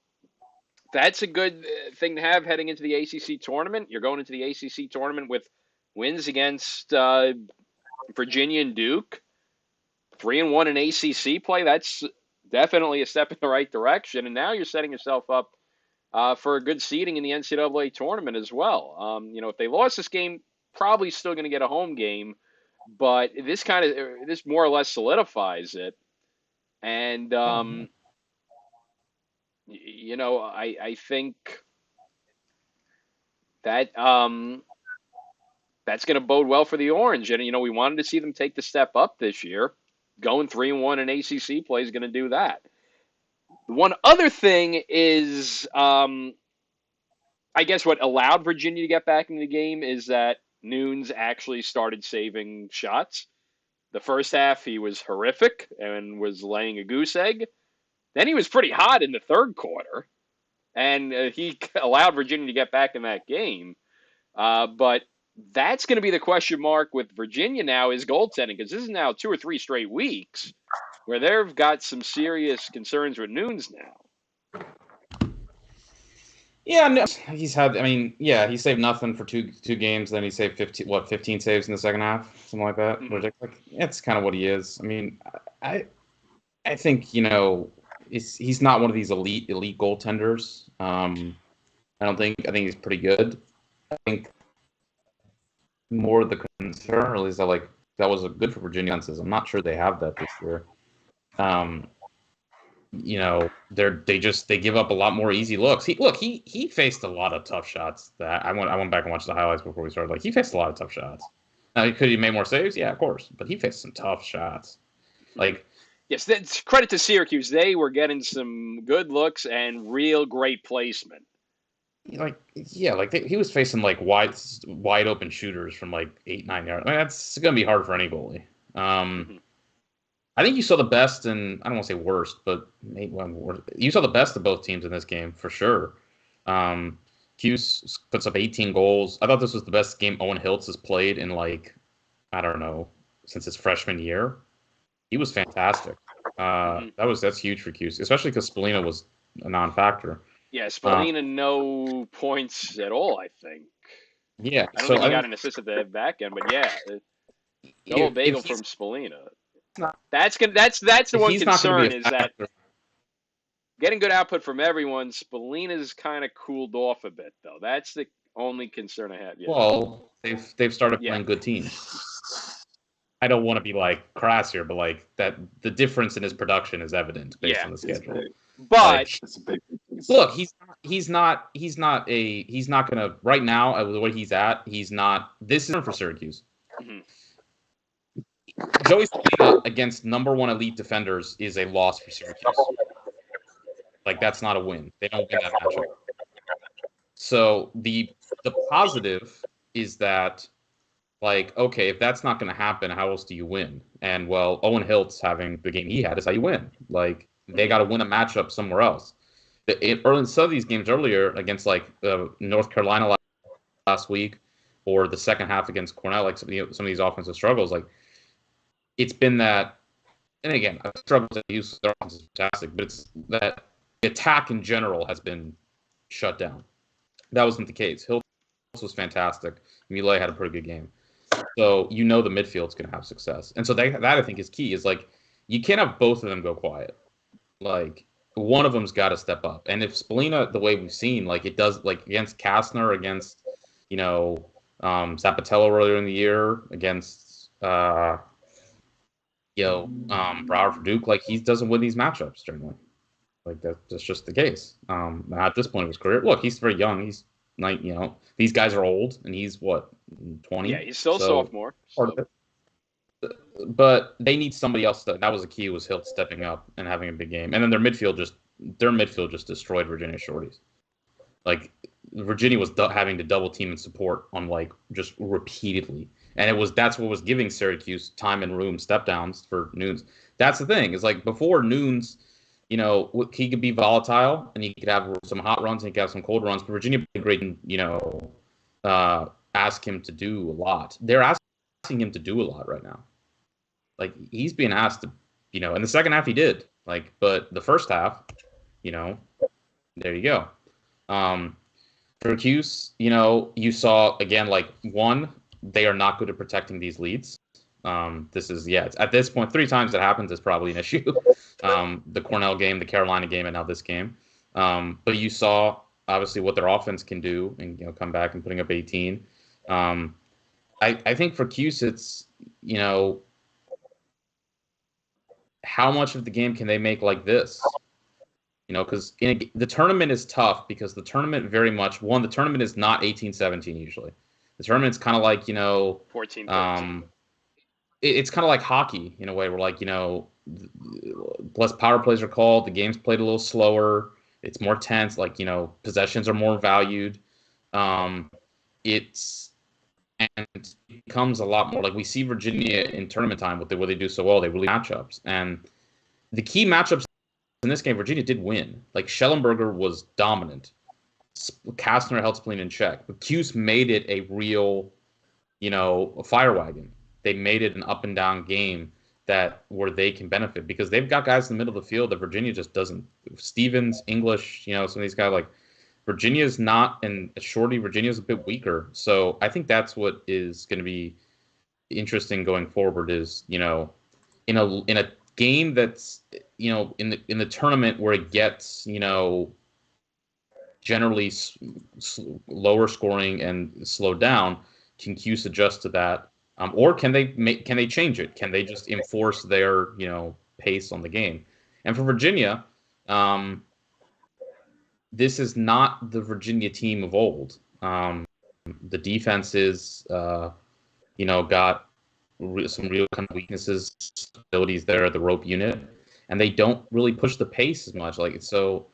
that's a good thing to have heading into the ACC tournament. You're going into the ACC tournament with wins against Virginia and Duke. 3-1 in ACC play. That's definitely a step in the right direction. And now you're setting yourself up for a good seeding in the NCAA tournament as well. If they lost this game, probably still going to get a home game, but this more or less solidifies it. And I think that that's going to bode well for the Orange. And we wanted to see them take the step up this year. Going 3-1 in ACC play is going to do that. One other thing is, I guess what allowed Virginia to get back into the game is that Nunes actually started saving shots. The first half, he was horrific and was laying a goose egg. Then he was pretty hot in the third quarter, and he allowed Virginia to get back in that game. But that's going to be the question mark with Virginia now is goaltending, because this is now 2 or 3 straight weeks where they've got some serious concerns with Nunes now. Yeah, no, he's had. I mean, yeah, he saved nothing for two games. Then he saved 15 saves in the second half, something like that. Mm-hmm. Like, that's kind of what he is. I mean, I think he's not one of these elite goaltenders. I think he's pretty good. I think more of the concern really is that that was good for Virginia. I'm not sure they have that this year. They give up a lot more easy looks. He faced a lot of tough shots. That I went back and watched the highlights before we started. He faced a lot of tough shots. Now, could he made more saves? Yeah, of course. But he faced some tough shots. Yes, that's credit to Syracuse. They were getting some good looks and real great placement. He was facing wide open shooters from 8-9 yards. I mean, that's gonna be hard for any goalie. I think you saw the best and I don't want to say worst, but you saw the best of both teams in this game for sure. Hughes puts up 18 goals. I thought this was the best game Owen Hiltz has played in since his freshman year. He was fantastic. That's huge for Hughes, especially because Spallina was a non-factor. Yeah, Spallina no points at all, I think. Yeah. I don't think he got an assist at the back end, but yeah. Double bagel from Spallina. That's the one concern is that getting good output from everyone, Spallina's kind of cooled off a bit, though. That's the only concern I have. Yeah. Well, they've started playing good teams. I don't want to be crass here, but that the difference in his production is evident based on the schedule. But look, he's not gonna right now the way he's at. He's not. This is for Syracuse. Mm-hmm. Joey Spallina against number 1 elite defenders is a loss for Syracuse. That's not a win. They don't win that matchup. So the positive is that okay, if that's not going to happen, how else do you win? And Owen Hiltz having the game he had is how you win. They got to win a matchup somewhere else. In some of these games earlier against North Carolina last week, or the second half against Cornell, some of these offensive struggles, it's been that and again, I've struggled to use their offense is fantastic, but it's that the attack in general has been shut down. That wasn't the case. Hill was fantastic. Millet had a pretty good game. So the midfield's going to have success. And so that I think is key is like you can't have both of them go quiet. Like one of them's got to step up. And if Spalina, the way we've seen, like it does, like against Kastner, against Zapatello earlier in the year, against Brower for Duke, like he doesn't win these matchups generally. Like that's just the case. At this point of his career, look, he's very young. He's like these guys are old, and he's what 20. Yeah, he's still a sophomore. So. But they need somebody else. That was the key, was Hilt stepping up and having a big game. And then their midfield just destroyed Virginia shorties. Like Virginia was having to double team and support on like just repeatedly, and that's what was giving Syracuse time and room step downs for Nunes. That's the thing, is like before Nunes, he could be volatile and he could have some hot runs and he could have some cold runs. But Virginia played great and ask him to do a lot. They're asking him to do a lot right now. Like he's being asked to, in the second half he did. Like, but the first half, there you go. For Cuse, you saw again, like one, they are not good at protecting these leads. It's at this point 3 times that happens is probably an issue. The Cornell game, the Carolina game, and now this game. But you saw obviously what their offense can do, and come back and putting up 18. I think for Cuse, it's how much of the game can they make like this? Because the tournament is tough because the tournament the tournament is not 18-17 usually. The tournament's kind of like 14-13. It's kind of like hockey in a way, where like less power plays are called, the game's played a little slower, it's more tense, like possessions are more valued. It becomes a lot more like we see Virginia in tournament time what they do so well. They really matchups, and the key matchups in this game, Virginia did win. Like Schellenberger was dominant. Kastner held Spleen in check, but Cuse made it a real, a fire wagon. They made it an up and down game where they can benefit because they've got guys in the middle of the field that Virginia just doesn't. Stevens, English, some of these guys like. Virginia's not, and Shorty, Virginia's a bit weaker. So I think that's what is going to be interesting going forward is, in a game that's, in the tournament where it gets, generally lower scoring and slow down, can Cuse adjust to that? Or can they change it? Can they just enforce their, pace on the game? And for Virginia, this is not the Virginia team of old. The defense is, got some real kind of weaknesses, abilities there at the rope unit, and they don't really push the pace as much. Like so,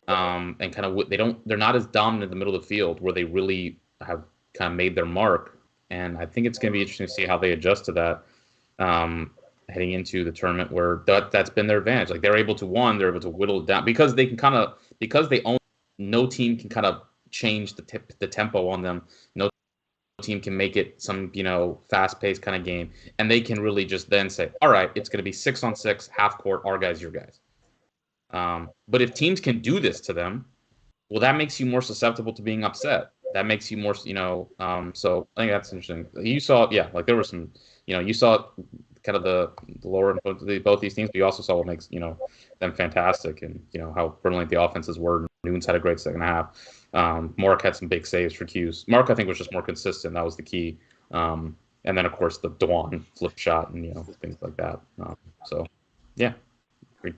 and kind of they're not as dominant in the middle of the field where they really have kind of made their mark. And I think it's going to be interesting to see how they adjust to that heading into the tournament, where that's been their advantage. Like they're able to whittle it down because they own. No team can kind of change the tempo on them. No team can make it some, fast-paced kind of game. And they can really just then say, all right, it's going to be 6-on-6, half court, our guys, your guys. But if teams can do this to them, well, that makes you more susceptible to being upset. That makes you more, so I think that's interesting. You saw, like there were some, you saw kind of the lower both these teams, but you also saw what makes, them fantastic and, how brilliant the offenses were. Nunes had a great second half. Mark had some big saves for Cuse. Mark, I think, was just more consistent. That was the key. And then, of course, the Dewan flip shot and, things like that. So, yeah,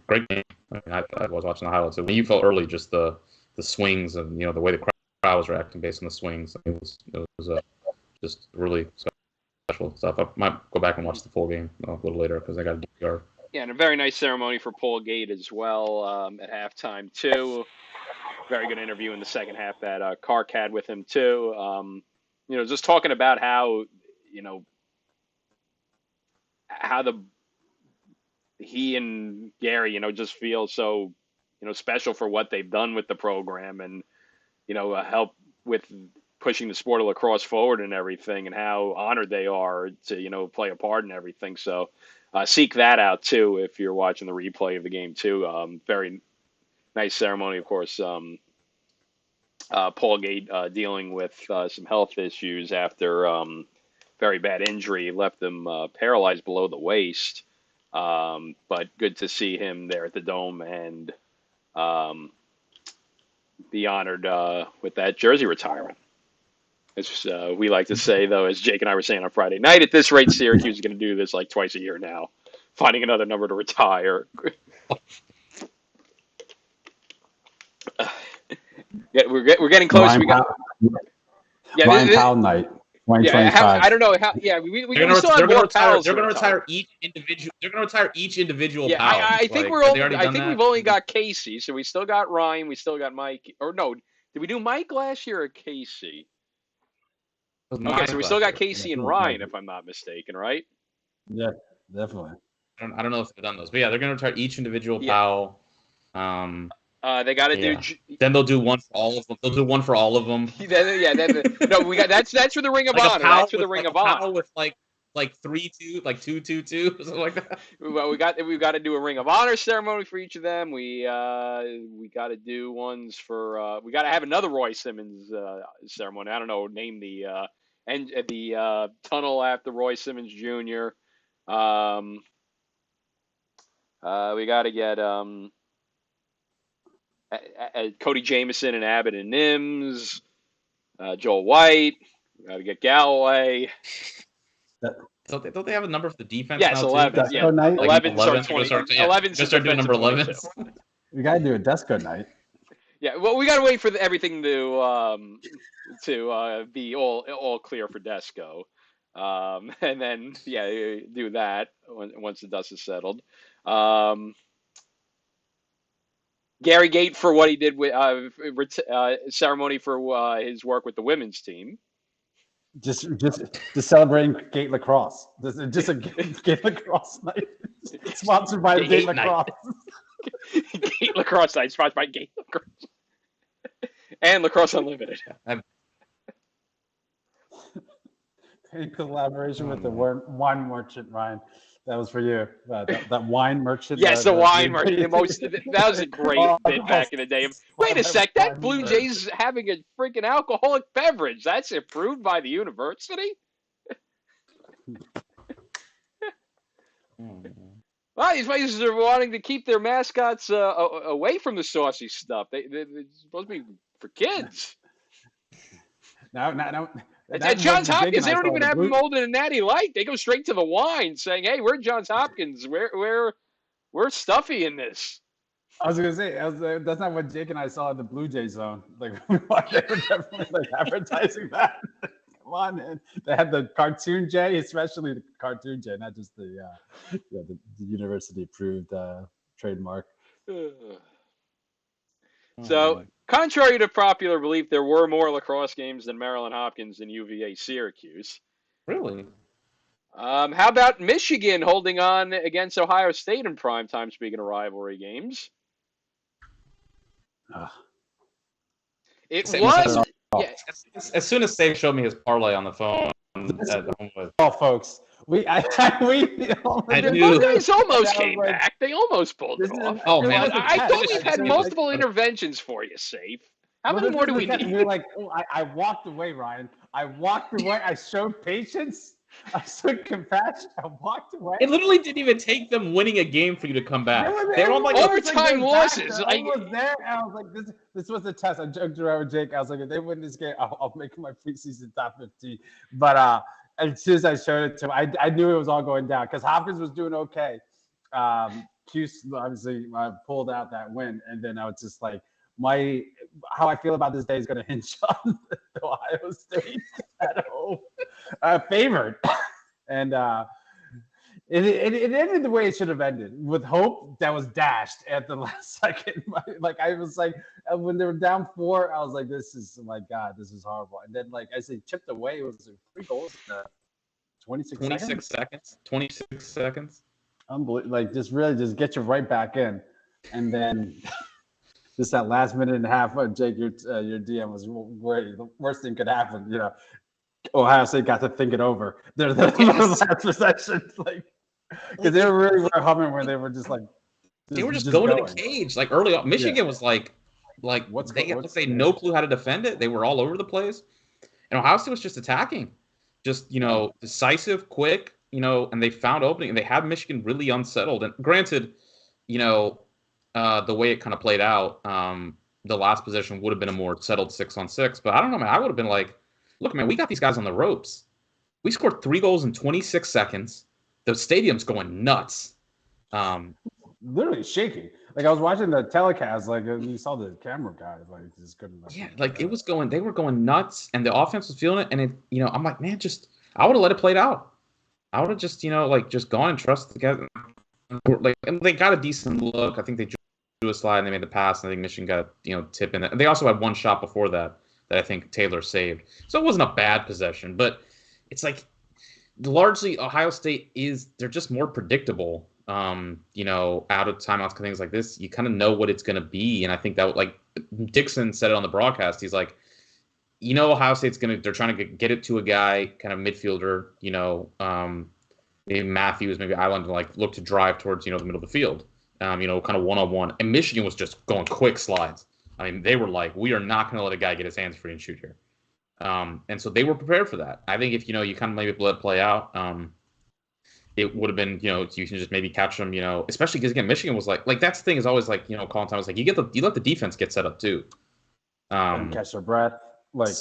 great game. I was watching the highlights. When you felt early, just the swings and, the way the crowd was reacting based on the swings, it was just really special stuff. I might go back and watch the full game a little later because I got a DVR. Yeah, and a very nice ceremony for Paul Gate as well at halftime, too. Very good interview in the second half that Kark had with him, too. Just talking about how, how he and Gary, just feel so, special for what they've done with the program and, help with pushing the sport of lacrosse forward and everything and how honored they are to, play a part in everything. So seek that out too if you're watching the replay of the game too. Very nice ceremony, of course. Paul Gate dealing with some health issues after very bad injury, left him paralyzed below the waist. But good to see him there at the Dome and be honored with that jersey retirement. As we like to say, though, as Jake and I were saying on Friday night, at this rate, Syracuse is going to do this like twice a year now, finding another number to retire. Yeah, we're getting close. Ryan We got Ryan Powell night, 2025. I don't know how. Yeah, we still have more Powells. They're going to retire each individual. They're going to retire each individual. Yeah, Powell. I think like, we're only. I think we've only got Casey, so we still got Ryan. We still got Mike. Or no, did we do Mike last year or Casey? Okay, so we still got Casey and Ryan, if I'm not mistaken, right? Yeah, definitely. I don't know if they've done those, but yeah, they're going to retire each individual Powell. They got to do. Then they'll do one for all of them. They'll do one for all of them. No, we got that's for the Ring of Honor. That's for the Ring of Honor. With like 3-2, like 2-2-2, something like that. Well, we've got to do a Ring of Honor ceremony for each of them. We got to do ones for. We got to have another Roy Simmons ceremony. I don't know. Name the tunnel after Roy Simmons Jr. We got to get Cody Jamieson and Abbott and Nims, Joel White. We got to get Galloway. Don't they have a number for the defense? Yes, now 11. Too? Yeah, 11 11. 11. Start doing number 11. We got to do a Desco night. Yeah, well, we got to wait for everything to be all clear for Desco, and then do that once the dust is settled. Gary Gate for what he did with ceremony for his work with the women's team. Just celebrating Gate lacrosse. Just a Gate lacrosse night, sponsored by Gate lacrosse. Gate lacrosse night, sponsored by Gate lacrosse and Lacrosse Unlimited. In collaboration with the wine merchant, Ryan. That was for you. That wine merchant. Yes, the wine merchant. That was a great bit back in the day. Wait a sec, that Blue Jays having a freaking alcoholic beverage. That's approved by the university? Well, these places are wanting to keep their mascots away from the saucy stuff. They're supposed to be for kids. No. At Johns Hopkins, they don't even have them old in a natty light. They go straight to the wine, saying, "Hey, we're Johns Hopkins. We're stuffy in this." I was gonna say that's not what Jake and I saw in the Blue Jay zone. Like they were definitely advertising that. Come on, man. They had the cartoon Jay, especially the cartoon Jay, not just the university approved trademark. So, contrary to popular belief, there were more lacrosse games than Maryland Hopkins and UVA Syracuse. Really? How about Michigan holding on against Ohio State in primetime, speaking of rivalry games? It was... Yeah. As soon as Save showed me his parlay on the phone at Homewood. Oh, folks. The Buckeyes almost came back. They almost pulled it off. Oh, man. I thought we've had multiple interventions for you, Safe. How many more do we need? You're like, I walked away, Ryan. I walked away. I showed patience. I showed compassion. I walked away. It literally didn't even take them winning a game for you to come back. They were like overtime losses. I was there, and I was like, this was a test. I joked around with Jake. I was like, if they win this game, I'll make my preseason top 15. But as soon as I showed it to him, I knew it was all going down because Hopkins was doing okay. Cuse obviously pulled out that win, and then I was just like, how I feel about this day is going to hinge on Ohio State at home favored, and it ended the way it should have ended, with hope that was dashed at the last second. Like I was like, when they were down 4, I was like, this is horrible. And then like as they chipped away, it was 3 goals in 26 seconds. 26 seconds. Unbelievable! Like just get you right back in, and then. Just that last minute and a half, Jake, your DM was where the worst thing could happen. You know, Ohio State got to think it over. They're the last possession. Like, Because they were humming where they were just like they were just going to the cage. Like early on, Michigan was like they had no clue how to defend it. They were all over the place. And Ohio State was just attacking, just decisive, quick, and they found opening. And they had Michigan really unsettled. And granted, the way it kind of played out, the last possession would have been a more settled 6-on-6. But I don't know, man. I would have been like, look, man, we got these guys on the ropes. We scored 3 goals in 26 seconds. The stadium's going nuts. Literally shaking. Like I was watching the telecast, like you saw the camera guys, like just couldn't. Yeah, like it was going. They were going nuts, and the offense was feeling it. And it, I'm like, man, I would have let it play out. I would have just, just gone and trust the guys. Like, and they got a decent look. I think they drew a slide and they made the pass, and I think Michigan got a tip in it. And they also had one shot before that I think Taylor saved. So it wasn't a bad possession, but it's like largely Ohio State they're just more predictable. Out of timeouts and things like this, you kind of know what it's going to be. And I think that, like Dixon said it on the broadcast, he's like, Ohio State's they're trying to get it to a guy, kind of midfielder, maybe Matthews, maybe Island, like look to drive towards, the middle of the field, kind of one-on-one. And Michigan was just going quick slides. I mean, they were like, we are not going to let a guy get his hands free and shoot here. And so they were prepared for that. I think if, you kind of maybe let it play out, it would have been, you can just maybe catch them, especially because, again, Michigan was like that's the thing is always like, calling time was like, you let the defense get set up too. And catch their breath, like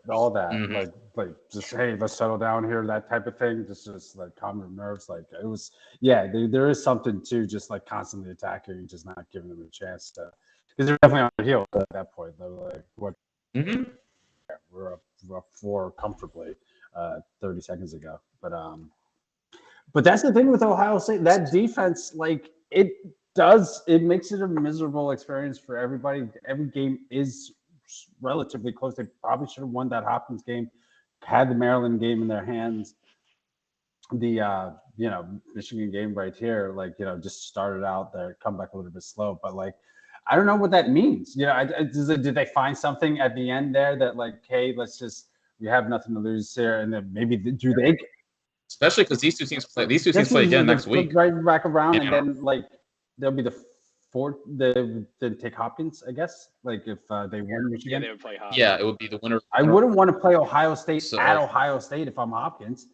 all that, like just, hey, let's settle down here, that type of thing. Just like calm their nerves. Like it was, there is something to just like constantly attacking and just not giving them a chance to, because they're definitely on their heels at that point. They're like, what? Mm-hmm. Yeah, we're up 4 comfortably 30 seconds ago, But that's the thing with Ohio State. That defense, like it makes it a miserable experience for everybody. Every game is relatively close. They probably should have won that Hopkins game, had the Maryland game in their hands. The Michigan game right here, just started out their comeback a little bit slow. But I don't know what that means. Did they find something at the end there that hey, we have nothing to lose here, and then maybe do they? Especially because these two teams play again next week. Right back around, and then there'll be the fourth. Then take Hopkins, I guess. If they win Michigan, they would play Hopkins. Yeah, it would be the winner. I wouldn't want to play Ohio State at Ohio State if I'm Hopkins.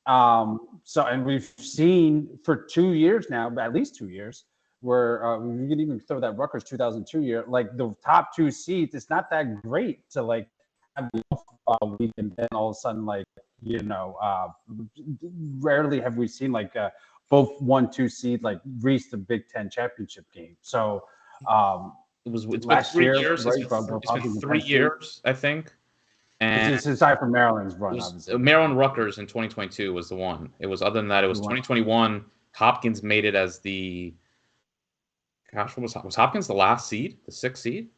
And we've seen for 2 years now, at least 2 years, where we can even throw that Rutgers 2002 year. The top 2 seeds, it's not that great to have the week, and then all of a sudden rarely have we seen both 1-2 seed reach the Big Ten championship game. So it's been 3 years. Right, it's been 3 years, I think. And it's aside from Maryland's run, obviously. Maryland Rutgers in 2022 was the one. It was, other than that, it was 2021. Hopkins made it as the. Gosh, what was Hopkins the last seed, the 6th seed?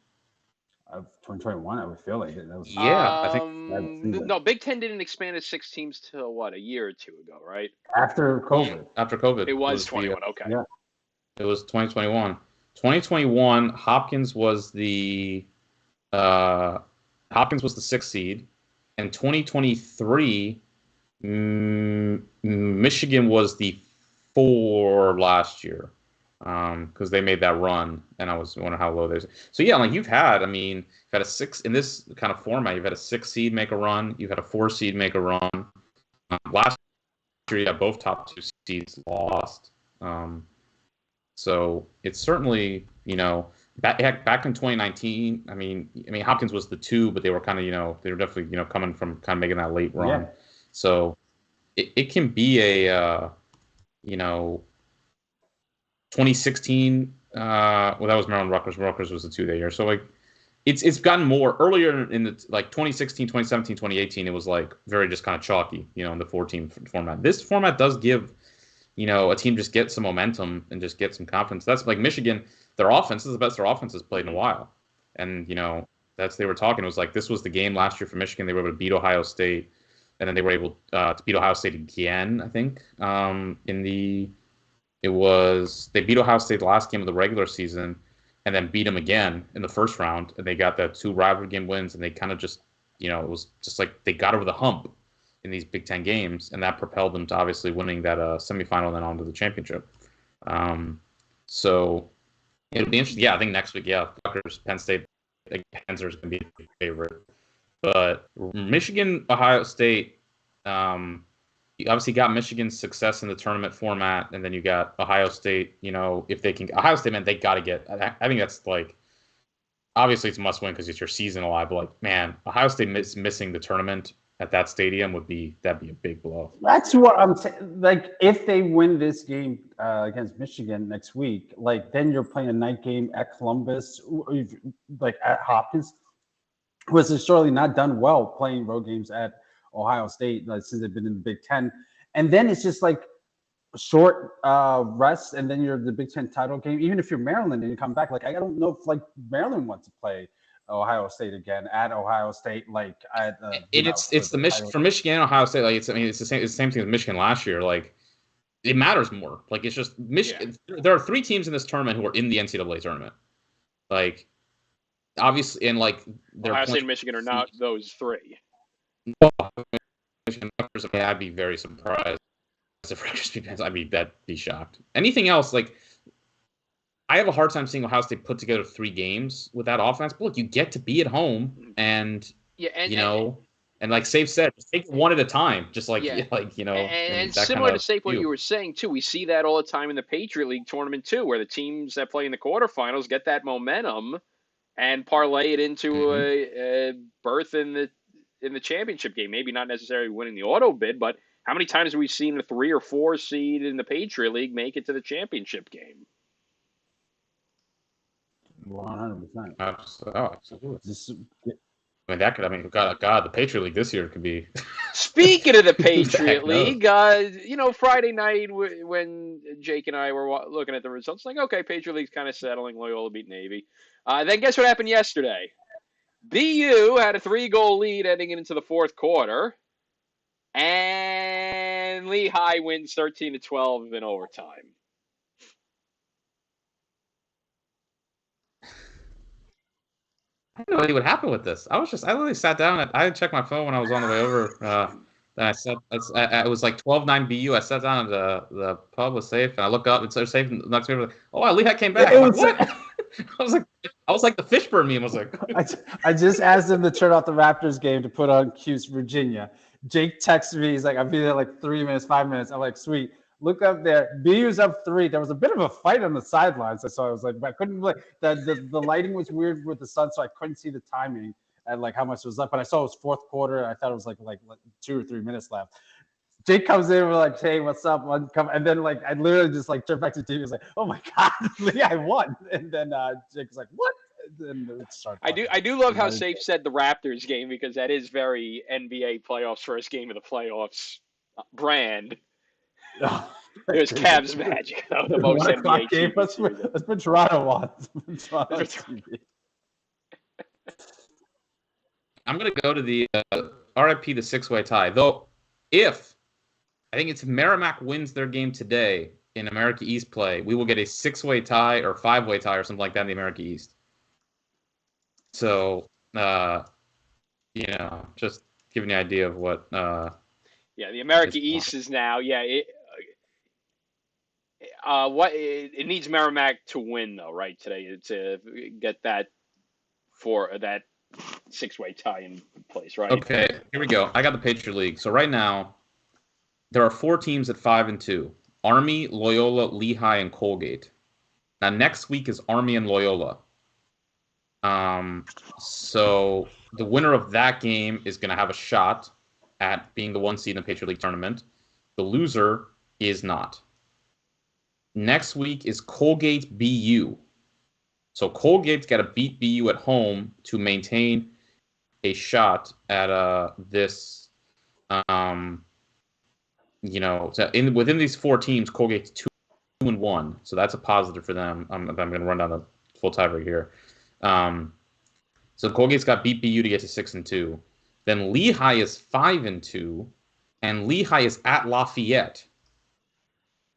Of 2021, I would feel like it. That was, I think. No, Big Ten didn't expand its 6 teams till a year or 2 ago, right? After COVID. After COVID. It was 21. Okay. Yeah. It was 2021. 2021. Hopkins was the 6th seed, and 2023, Michigan was the 4 last year. Because they made that run, and I was wondering how low there's. So yeah, you've had a 6 in this kind of format. You've had a 6 seed make a run. You've had a 4 seed make a run. Last year, both top 2 seeds lost. So it's certainly back in 2019. I mean Hopkins was the 2, but they were kind of they were definitely coming from kind of making that late run. Yeah. So it can be a 2016, that was Maryland Rutgers. Rutgers was the 2 that year. So it's gotten more earlier in the 2016, 2017, 2018. It was very just kind of chalky, in the 4-team format. This format does give, a team just get some momentum and just get some confidence. That's Michigan. Their offense is the best their offense has played in a while, and they were talking. It was this was the game last year for Michigan. They were able to beat Ohio State, and then they were able to beat Ohio State again. I think they beat Ohio State the last game of the regular season, and then beat them again in the first round. And they got that 2 rivalry game wins, and they kind of just, it was just they got over the hump. in these Big Ten games, and that propelled them to obviously winning that semifinal and then on to the championship. So it'll be interesting. Yeah, I think next week, Rutgers, Penn State, Panzer is going to be the favorite. But Michigan, Ohio State, you obviously got Michigan's success in the tournament format, and then you got Ohio State. If they can, Ohio State, man, they got to get. I think that's like, obviously it's a must win because it's your season alive. But like, man, Ohio State missing the tournament at that stadium that'd be a big blow. That's what I'm saying. Like, if they win this game against Michigan next week, like, then you're playing a night game at Columbus, like at Hopkins, who has historically not done well playing road games at Ohio State since they've been in the Big Ten. And then it's just like short rest, and then you're the Big Ten title game. Even if you're Maryland and you come back, like, I don't know if like Maryland wants to play Ohio State again at Ohio State, like it's for Michigan and Ohio State. Like, it's the same thing as Michigan last year. Like, it matters more. Like, it's just Michigan. Yeah. There are 3 teams in this tournament who are in the NCAA tournament. Like, obviously, and like Ohio State and Michigan are not those 3. Michigan, I'd be very surprised if Rutgers beat Penn State. I'd be shocked. Anything else, like, I have a hard time seeing Ohio State put together 3 games with that offense. But look, you get to be at home, and and like Safe said, just take it one at a time. Just like and similar to Safe, what you were saying too. We see that all the time in the Patriot League tournament too, where the teams that play in the quarterfinals get that momentum and parlay it into a berth in the championship game. Maybe not necessarily winning the auto bid, but how many times have we seen a 3 or 4 seed in the Patriot League make it to the championship game? 100%. Absolutely. That could. God, the Patriot League this year could be. Speaking of the Patriot League, Friday night when Jake and I were looking at the results, like, okay, Patriot League's kind of settling. Loyola beat Navy. Then guess what happened yesterday? BU had a 3-goal lead heading into the 4th quarter, and Lehigh wins 13-12 in overtime. I don't know what happened with this. I literally sat down. I checked my phone when I was on the way over. Then it was like 12-9 BU. I sat down at the pub with Safe, and I look up and so Safe next to me, like, oh, Lehigh came back. Like, what? I was like the Fishburne meme. I was like, I just asked him to turn off the Raptors game to put on Cuse Virginia. Jake texted me. He's like, I'll be there like 3 minutes, 5 minutes. I'm like, sweet. Look up there. BU's up 3. There was a bit of a fight on the sidelines. So I was like, but I couldn't like the lighting was weird with the sun, so I couldn't see the timing and like how much it was left. But I saw it was 4th quarter. I thought it was like 2 or 3 minutes left. Jake comes in, we're like, hey, what's up? And then like I literally just like turned back to the TV. I was like, oh my god, I won. And then Jake was like, what? I do love how Safe said the Raptors game, because that is very NBA playoffs, first game of the playoffs brand. It was Cavs Magic, though, the most NBA game. That's what Toronto wants. I'm going to go to the RIP, the 6-way tie. Though, if Merrimack wins their game today in America East play, we will get a 6-way tie or 5-way tie or something like that in the America East. So, just giving you an idea of what. The America East is now. It needs Merrimack to win though, right, today to get that for that 6-way tie in place, right? Okay, here we go. I got the Patriot League. So right now, there are 4 teams at 5-2: Army, Loyola, Lehigh, and Colgate. Now next week is Army and Loyola. So the winner of that game is going to have a shot at being the 1 seed in the Patriot League tournament. The loser is not. Next week is Colgate BU. So Colgate's got to beat BU at home to maintain a shot at this. Within these 4 teams, Colgate's 2-1. So that's a positive for them. I'm going to run down the full tiebreak here. So Colgate's got beat BU to get to 6-2. Then Lehigh is 5-2, and Lehigh is at Lafayette.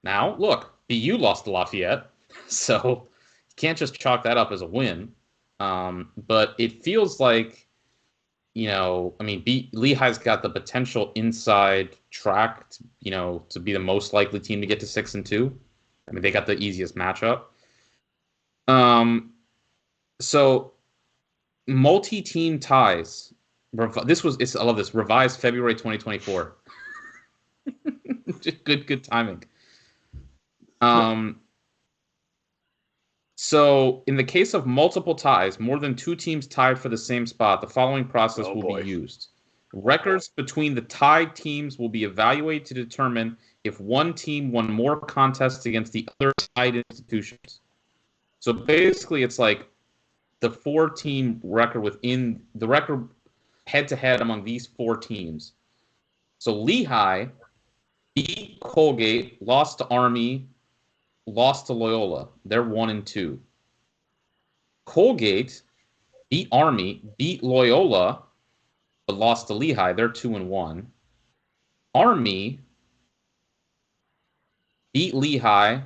Now, look, BU lost to Lafayette, so you can't just chalk that up as a win. But it feels like I mean, Lehigh's got the potential inside track, to be the most likely team to get to 6-2. I mean, they got the easiest matchup. So multi-team ties. I love this. Revised February 2024. Just good timing. So in the case of multiple ties, more than 2 teams tied for the same spot, the following process will be used. Records between the tied teams will be evaluated to determine if one team won more contests against the other tied institutions. So basically, it's like the 4-team record within the record head-to-head among these 4 teams. So Lehigh beat Colgate, lost to Army, lost to Loyola. They're 1-2. Colgate beat Army, beat Loyola, but lost to Lehigh. They're 2-1. Army beat Lehigh,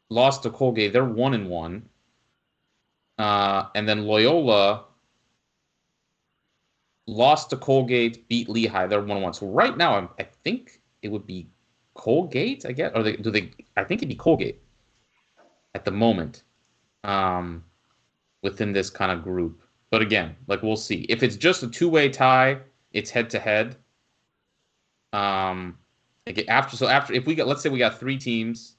lost to Colgate. They're 1-1. And then Loyola lost to Colgate, beat Lehigh. They're 1-1. So right now, I think it would be Colgate, I guess. Or I think it'd be Colgate at the moment, within this kind of group. But again, like, we'll see. If it's just a 2-way tie, it's head-to-head. If let's say we got 3 teams,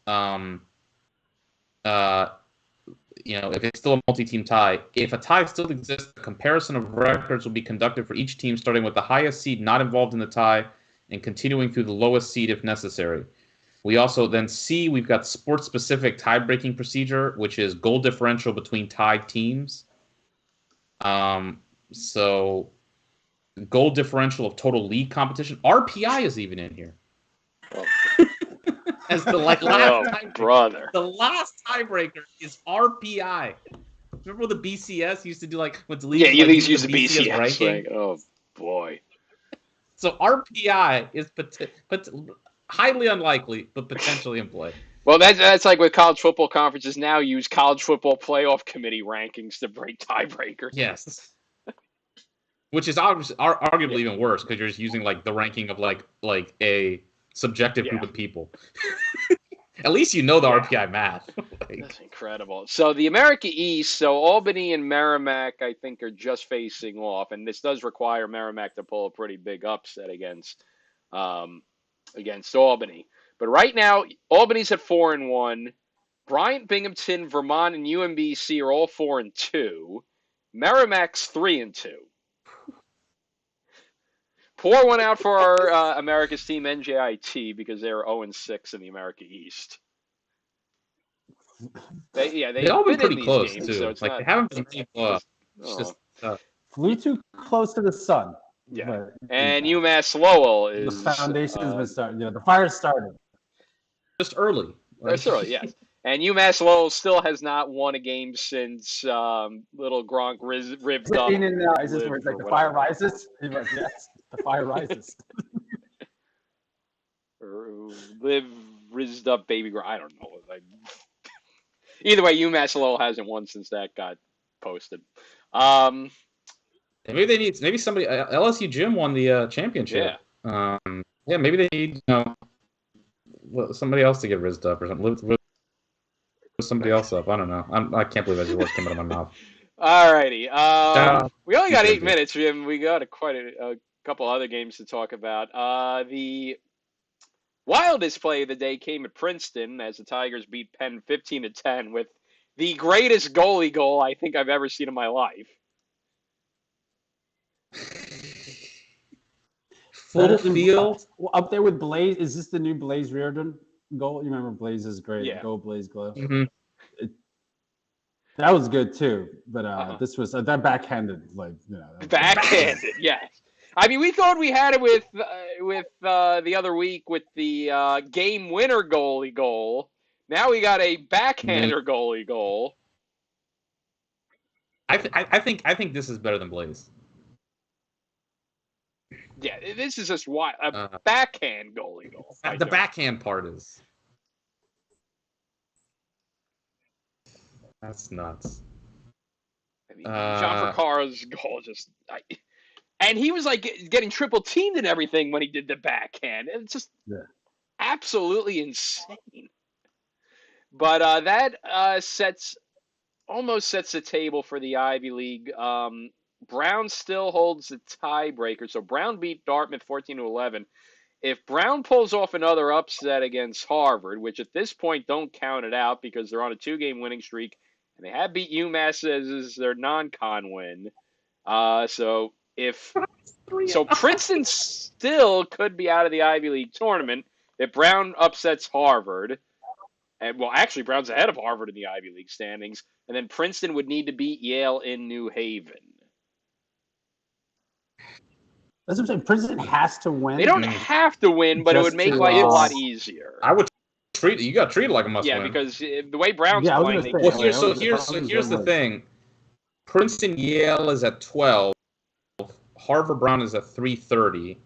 if it's still a multi-team tie, if a tie still exists, a comparison of records will be conducted for each team, starting with the highest seed not involved in the tie and continuing through the lowest seed if necessary. We also then see we've got sport-specific tie-breaking procedure, which is goal differential between tied teams. So goal differential of total league competition. RPI is even in here. As the last tiebreaker. Brother. The last tiebreaker is RPI. Remember when the BCS used to do with the league? Yeah, you used the BCS ranking. Oh boy. So RPI is highly unlikely, but potentially in play. Well, that's like with college football conferences now use college football playoff committee rankings to break tiebreakers. Yes. Which is arguably even worse because you're just using the ranking of a subjective group of people. At least you know the RPI math. That's incredible. So the America East, so Albany and Merrimack, I think, are just facing off, and this does require Merrimack to pull a pretty big upset against Albany. But right now, Albany's at 4-1. Bryant, Binghamton, Vermont, and UMBC are all 4-2. Merrimack's 3-2. Pour one out for our America's team, NJIT, because they're 0-6 in the America East. They've all been pretty in these close games, too. so it's they not, haven't been pretty close. It's just flew too close to the sun. Yeah, but, and UMass Lowell is the foundation has been started. The fire started just early. That's early, yes. And UMass Lowell still has not won a game since little Gronk ripped up. The fire rises. He was, yes, the fire rises. Live rizzed up baby Gronk. I don't know. Either way, UMass Lowell hasn't won since that got posted. Maybe somebody LSU Jim won the championship. Yeah. Maybe they need somebody else to get rizzed up or something. Live somebody else up. I don't know. I can't believe those words came out of my mouth. Alrighty. We only got 8 minutes, Jim. We got quite a couple other games to talk about. The wildest play of the day came at Princeton as the Tigers beat Penn 15-10 with the greatest goalie goal I think I've ever seen in my life. Full field up there with Blaze. Is this the new Blaze Reardon goal? You remember Blaze's great Go Blaze glove? Mm-hmm. That was good too, but this was that backhanded, backhanded. Yes, I mean we thought we had it with the other week with the game winner goalie goal. Now we got a backhander goalie goal. I think this is better than Blaze. Yeah, this is just wild. A backhand goalie goal. The backhand part is. That's nuts. I mean, John Fercaro's goal And he was like getting triple teamed and everything when he did the backhand. It's just absolutely insane. But that almost sets the table for the Ivy League. Brown still holds the tiebreaker. So Brown beat Dartmouth 14-11. If Brown pulls off another upset against Harvard, which at this point don't count it out because they're on a 2-game winning streak, and they have beat UMass as their non-con win. So Princeton still could be out of the Ivy League tournament if Brown upsets Harvard. And well, actually, Brown's ahead of Harvard in the Ivy League standings, and then Princeton would need to beat Yale in New Haven. That's what I'm saying. Princeton has to win. They don't have to win, but it would make life a lot easier. I would treat it. You got treated like a must-win. Yeah, because the way Brown's playing, here's the thing. Princeton Yale is at 12. Harvard Brown is at 3:30.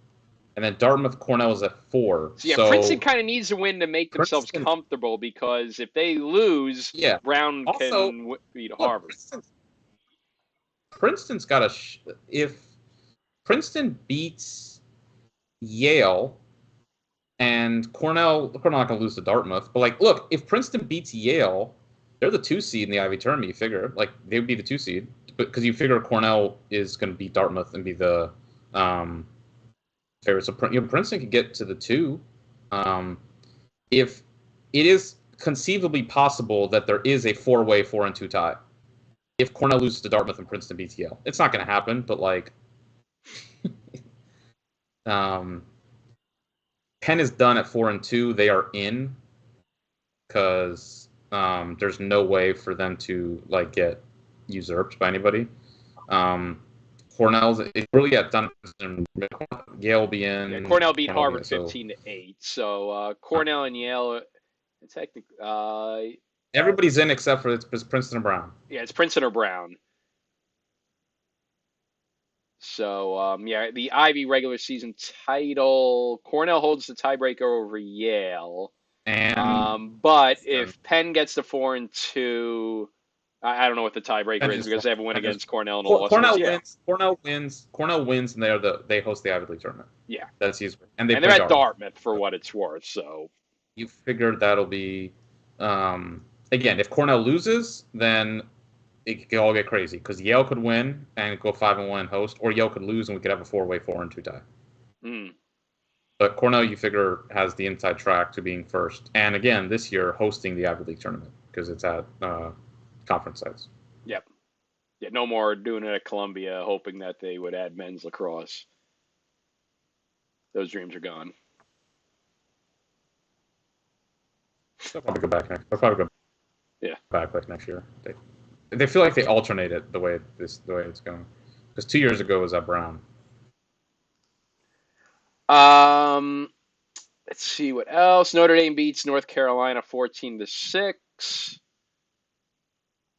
And then Dartmouth Cornell is at 4. So Princeton kind of needs to win to make themselves comfortable because if they lose, Brown can beat Harvard. Princeton's got if Princeton beats Yale and Cornell not going to lose to Dartmouth. But, look, if Princeton beats Yale, they're the 2 seed in the Ivy tournament, you figure. They would be the 2 seed. Because you figure Cornell is going to beat Dartmouth and be the favorite. So Princeton could get to the 2. If it is conceivably possible that there is a 4-way 4-2 tie. If Cornell loses to Dartmouth and Princeton beats Yale. It's not going to happen, but Penn is done at 4-2. They are in because there's no way for them to get usurped by anybody. Cornell's really done. Yale will be in. Yeah, Cornell beat Harvard 15-8. So Cornell and Yale, technically, everybody's in except for it's Princeton or Brown. Yeah, it's Princeton or Brown. So the Ivy regular season title, Cornell holds the tiebreaker over Yale. And but if Penn gets to 4-2. I don't know what the tiebreaker is because they have a win against Cornell and a loss. Cornell wins, and they host the Ivy League tournament. Yeah, that's easy. And they're at Dartmouth for what it's worth. So you figured that'll be again. If Cornell loses, then it could all get crazy because Yale could win and go 5-1 and host, or Yale could lose and we could have a 4-way 4-2 tie. But Cornell, you figure, has the inside track to being first, and again this year hosting the Ivy League tournament because it's at conference sites. Yep. Yeah, no more doing it at Columbia, hoping that they would add men's lacrosse. Those dreams are gone. They'll probably go back next. Back next year. They feel like they alternate it the way it's going. Because 2 years ago was at Brown. Let's see what else. Notre Dame beats North Carolina 14-6.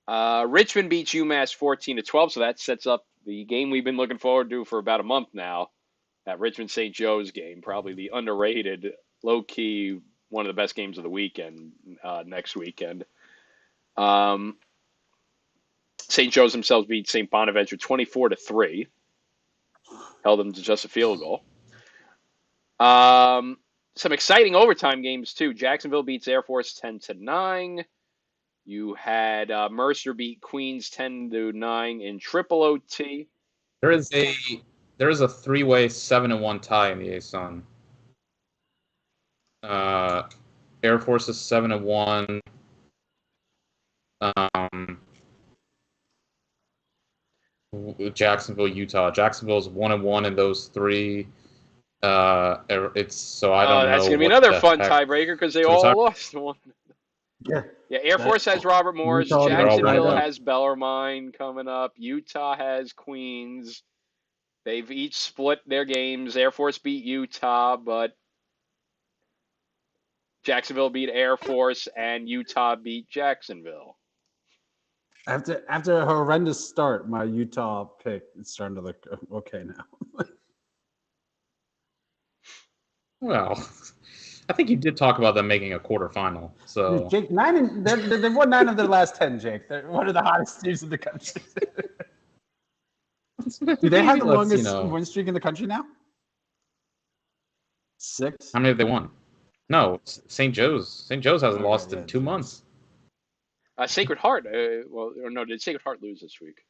Richmond beats UMass 14-12, so that sets up the game we've been looking forward to for about a month now. That Richmond St. Joe's game, probably the underrated, low-key, one of the best games of the weekend next weekend. St. Joe's themselves beat St. Bonaventure 24-3. Held them to just a field goal. Some exciting overtime games, too. Jacksonville beats Air Force 10-9. You had Mercer beat Queens 10-9 in triple OT. There is a 3-way 7-1 tie in the ASUN. Air Force is 7-1. Jacksonville, Utah. Jacksonville's 1-1 in those 3. It's so I don't know. That's gonna be another fun tiebreaker because they all lost one. Yeah. Yeah, Air Force has Robert Morris. Utah, Jacksonville has Bellarmine coming up. Utah has Queens. They've each split their games. Air Force beat Utah, but Jacksonville beat Air Force, and Utah beat Jacksonville. After a horrendous start, my Utah pick is starting to look okay now. Well, I think you did talk about them making a quarterfinal. So Jake, they've won 9 of their last 10. Jake, they're one of the hottest teams in the country. Do they have the Let's, longest win streak in the country now? 6? How many have they won? No, St. Joe's. St. Joe's hasn't lost in 2 months. Sacred Heart. Did Sacred Heart lose this week?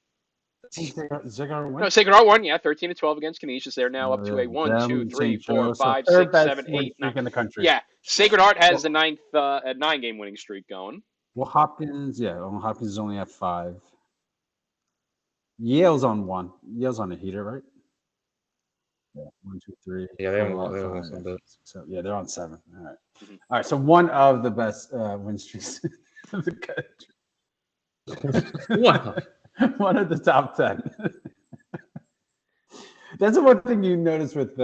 Sacred Heart win? No, Sacred Heart won. Yeah, 13-12 against Canisius. They're now up to a 1, 2, 3, 4, 5, 6, 7, 8, 9 in the country. Yeah, Sacred Heart has the 9-game winning streak going. Well, Hopkins is only at 5. Yale's on 1. Yale's on a heater, right? Yeah, 1, 2, 3. Yeah, they haven't lost a bit. So yeah, they're on 7. All right. Mm-hmm. All right. So one of the best win streaks in the country. Wow. One of the top 10. That's the one thing you notice with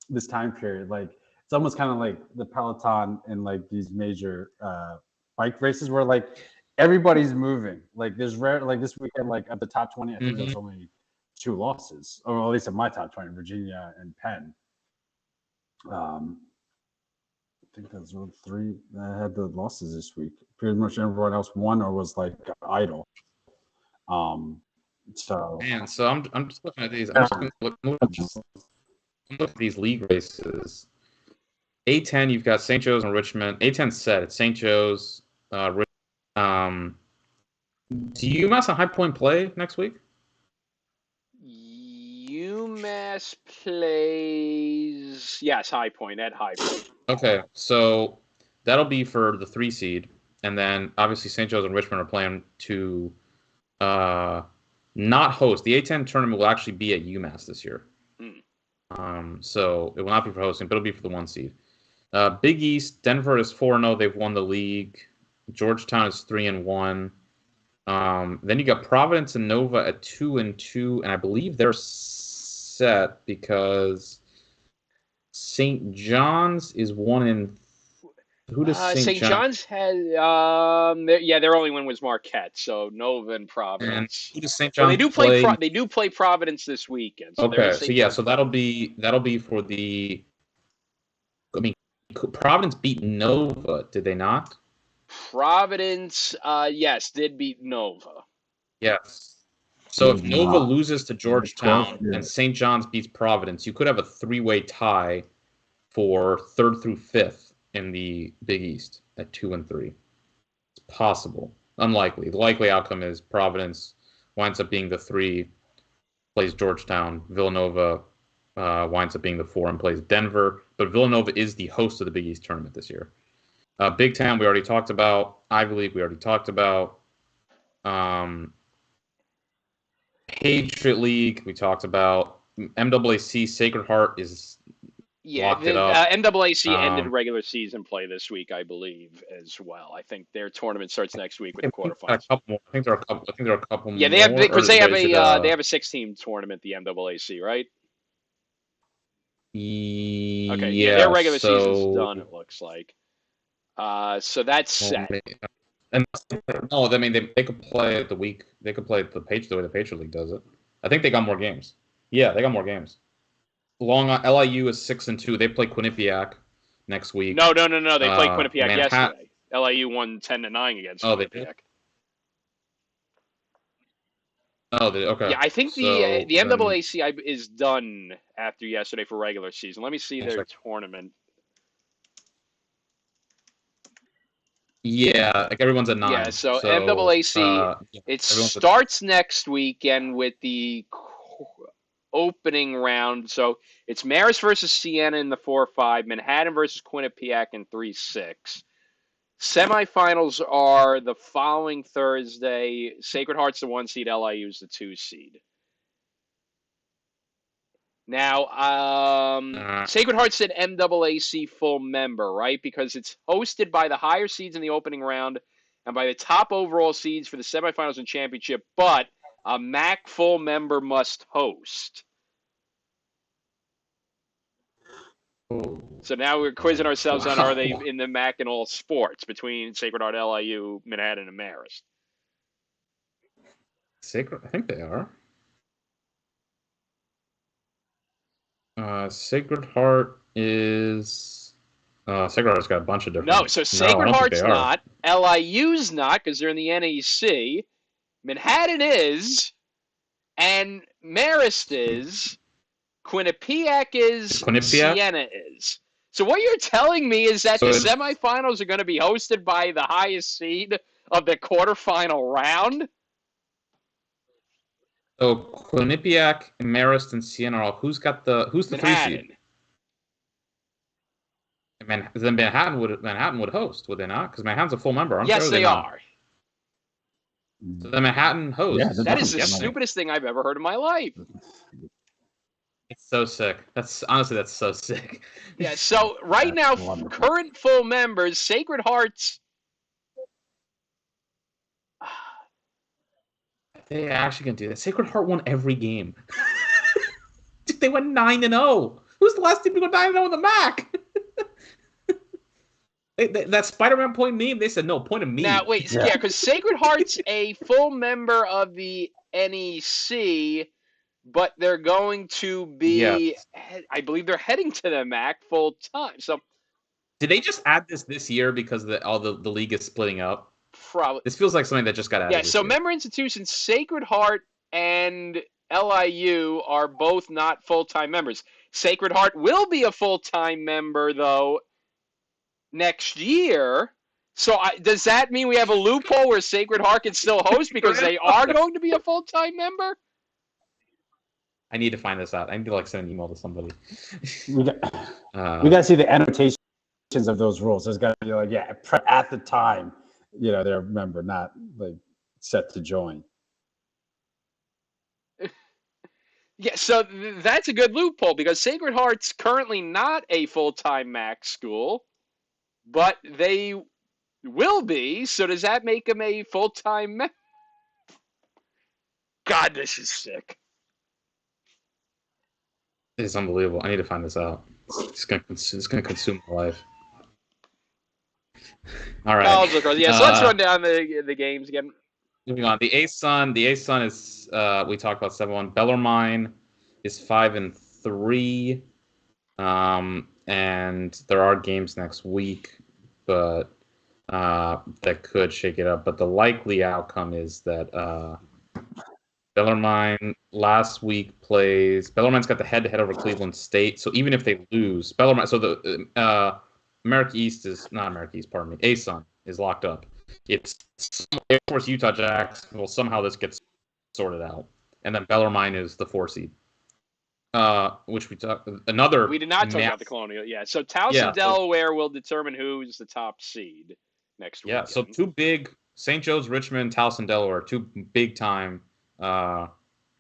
this time period. Like, it's almost kind of like the Peloton and like these major bike races where like everybody's moving. Like, there's like this weekend, like at the top 20, I think there's only 2 losses, or at least in my top 20, Virginia and Penn. I think those were 3 that had the losses this week. Pretty much everyone else won or was like idle. So I'm just looking at these. I'm looking at these league races. A10, you've got St. Joe's and Richmond. A10 set. It's St. Joe's. Do UMass and High Point play next week? UMass plays, yes, High Point at High Point. Okay, so that'll be for the 3 seed, and then obviously St. Joe's and Richmond are playing to not host. The A10 tournament will actually be at UMass this year. So it will not be for hosting, but it'll be for the 1 seed. Big East, Denver is 4-0. They've won the league. Georgetown is 3-1. Then you got Providence and Nova at 2-2, and I believe they're set because St. John's is 1-. Who does St. John's has? Their only win was Marquette, so Nova and Providence. And who does St. John's they do play? They do play Providence this weekend. So okay, so that'll be for the. I mean, Providence beat Nova, did they not? Providence, yes, did beat Nova. Yes. So if Nova loses to Georgetown and St. John's beats Providence, you could have a 3-way tie for 3rd through 5th in the Big East at 2 and 3. It's possible. Unlikely. The likely outcome is Providence winds up being the 3, plays Georgetown. Villanova winds up being the 4 and plays Denver. But Villanova is the host of the Big East tournament this year. Big Ten, we already talked about. Ivy League, we already talked about. Patriot League, we talked about. MAAC, Sacred Heart is locked it up. MAAC ended regular season play this week, I believe, as well. I think their tournament starts next week with the quarterfinals. I think there are a couple more. Yeah, they have because they have a 6-team tournament, the MAAC, right? Okay, yeah, their regular season's done, it looks like. So that's set. And I mean, they could play the week. They could play the way the Patriot League does it. I think they got more games. Yeah, they got more games. LIU is 6-2. They play Quinnipiac next week. No. They played Quinnipiac yesterday. LIU won 10-9 against Quinnipiac. They did? Oh, okay. Yeah, I think the MAAC is done after yesterday for regular season. Let me see their tournament. Yeah, like everyone's at 9. Yeah, so MAAC, it starts next weekend with the opening round. So it's Marist versus Siena in the 4-5, Manhattan versus Quinnipiac in 3-6. Semifinals are the following Thursday. Sacred Heart's the 1 seed, LIU's the 2 seed. Now, Sacred Heart said MAAC full member, right? Because it's hosted by the higher seeds in the opening round and by the top overall seeds for the semifinals and championship, but a MAC full member must host. So now we're quizzing ourselves on are they in the MAC in all sports between Sacred Heart, LIU, Manhattan, and Marist? Sacred, I think they are. Sacred Heart is. Sacred Heart's got a bunch of different. No, so Sacred Heart's not. LIU's not because they're in the NEC. Manhattan is. And Marist is, Quinnipiac is, Quinnipiac. Siena is. So what you're telling me is that So the it's semifinals are going to be hosted by the highest seed of the quarterfinal round? so Quinnipiac, Marist, and Siena. Who's the 3 seed? Manhattan. Then Manhattan would host, would they not? Because Manhattan's a full member, aren't they? Yes, Or they not? are. So then Manhattan Yeah, hosts. they're That is the definitely stupidest thing I've ever heard in my life. It's so sick. That's so sick. Yeah, so right That's now, wonderful. current full members, Sacred Hearts. They actually can do that. Sacred Heart won every game. Dude, they went 9-0. Who's the last team to go 9-0 in the MAC? That Spider-Man point meme, they said, no, point of me. Now, wait, Yeah. yeah, because Sacred Heart's a full member of the NEC, but they're going to be, I believe they're heading to the MAC full time. So Did they just add this year because all the league is splitting up? probably, This feels like something that just got added yeah. this So year. member institutions, Sacred Heart and LIU are both not full time members. Sacred Heart will be a full time member though next year. So does that mean we have a loophole where Sacred Heart can still host because they are going to be a full time member? I need to find this out. I need to send an email to somebody. We got to see the annotations of those rules. There's got to be at the time, they're a member, not set to join. Yeah, so that's a good loophole because Sacred Heart's currently not a full-time MAC school, but they will be. So does that make them a full-time MAC? God, this is sick. It's unbelievable. I need to find this out. It's gonna consume my life. All right. Yeah, so let's run down the games again. Moving on. The ASUN is we talked about 7-1. Bellarmine is 5-3. And there are games next week, but that could shake it up. But the likely outcome is that Bellarmine last week plays. Bellarmine's got the head-to-head over Cleveland State. So even if they lose, Bellarmine. So the America East is not America East. Pardon me. ASUN is locked up. It's Air Force, Utah Jacks. Well, somehow this gets sorted out, and then Bellarmine is the 4 seed. Which we talked. We did not talk about the Colonial. Yeah, so Towson, Delaware will determine who's the top seed next week. Yeah, so two big St. Joe's, Richmond, Towson, Delaware, two big time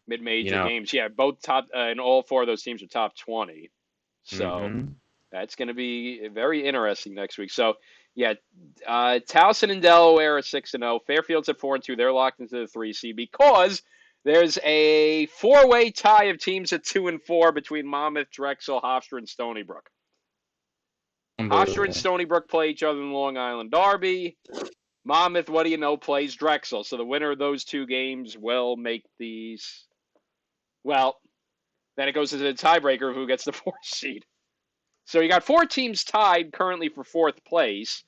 mid-major games. Yeah, both top, and all 4 of those teams are top 20. So mm-hmm. That's going to be very interesting next week. So yeah, Towson and Delaware are 6-0. Fairfield's at 4-2. They're locked into the 3 seed because there's a 4-way tie of teams at 2-4 between Monmouth, Drexel, Hofstra, and Stony Brook. Hofstra and Stony Brook play each other in the Long Island Derby. Monmouth, what do you know, plays Drexel. So the winner of those 2 games will make these. Well, then it goes into the tiebreaker of who gets the 4th seed. So you got 4 teams tied currently for 4th place.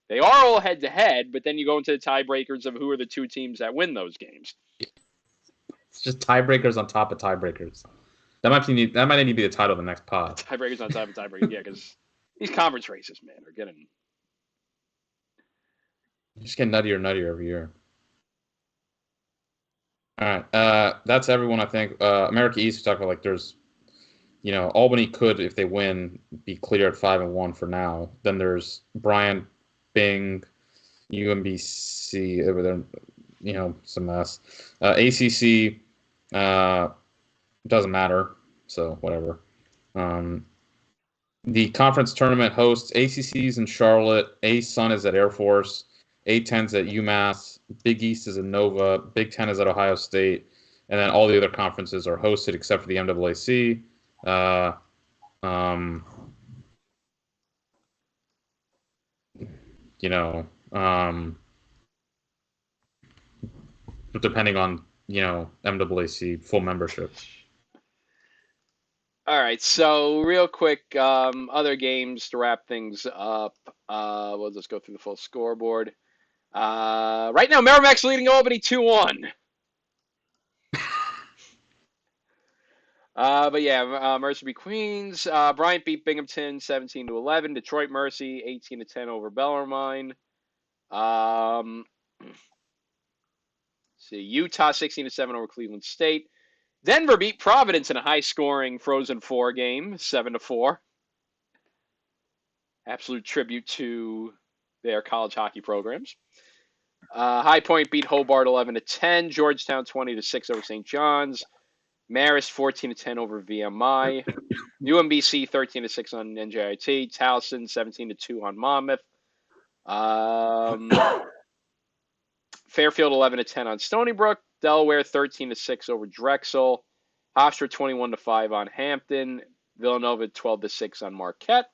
They are all head-to-head, but then you go into the tiebreakers of who are the 2 teams that win those games. It's just tiebreakers on top of tiebreakers. That might need to be the title of the next pod. Tiebreakers on top of tiebreakers, yeah, because these conference races, man, are getting... Just get nuttier and nuttier every year. All right, that's everyone, I think. America East, we talked about, there's... Albany could, if they win, be clear at 5-1 for now. Then there's Bryant, Bing, UMBC over there. It's a mess. ACC doesn't matter, so whatever. The conference tournament hosts ACC's in Charlotte. ASUN is at Air Force. A10's at UMass. Big East is at Nova. Big Ten is at Ohio State. And then all the other conferences are hosted except for the MAAC. Depending on, MAAC full membership. All right, so real quick, other games to wrap things up. We'll just go through the full scoreboard. Right now, Merrimack's leading Albany 2-1. But yeah, Mercy beat Queens. Bryant beat Binghamton 17-11. Detroit Mercy 18-10 over Bellarmine. Um, see, Utah 16-7 over Cleveland State. Denver beat Providence in a high-scoring Frozen Four game, 7-4. Absolute tribute to their college hockey programs. High Point beat Hobart 11-10. Georgetown 20-6 over St. John's. Marist 14-10 over VMI. UMBC 13-6 on NJIT. Towson 17-2 on Monmouth. Fairfield 11-10 on Stony Brook. Delaware 13-6 over Drexel. Hofstra 21-5 on Hampton. Villanova 12-6 on Marquette.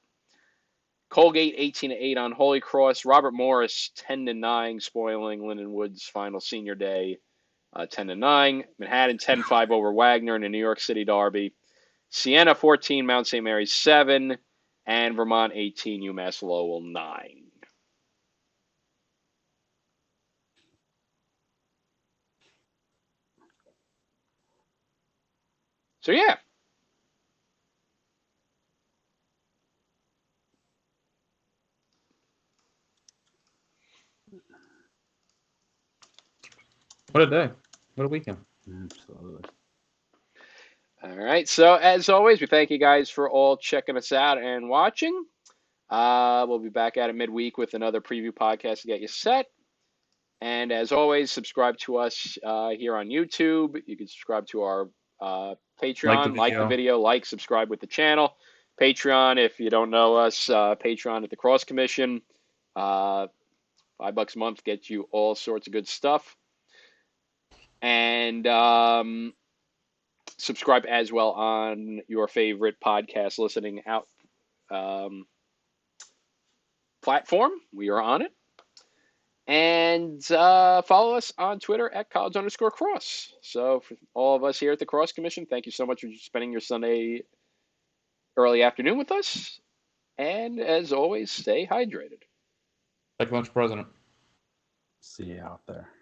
Colgate 18-8 on Holy Cross. Robert Morris 10-9, spoiling Lindenwood's final senior day, 10-9. Manhattan 10-5 over Wagner in a New York City derby. Siena 14, Mount St. Mary's 7, and Vermont 18, UMass Lowell 9. So yeah. What a day. What a weekend. Absolutely. All right. So as always, we thank you guys for all checking us out and watching. We'll be back at it midweek with another preview podcast to get you set. And as always, subscribe to us here on YouTube. You can subscribe to our Patreon, like the video, subscribe with the channel. Patreon, if you don't know us, Patreon at the Crosse Commission. $5 a month gets you all sorts of good stuff. And subscribe as well on your favorite podcast listening out platform. We are on it. And follow us on Twitter at college_cross. So for all of us here at the Crosse Commission, thank you so much for spending your Sunday early afternoon with us. And as always, stay hydrated. Like lunch president. See you out there.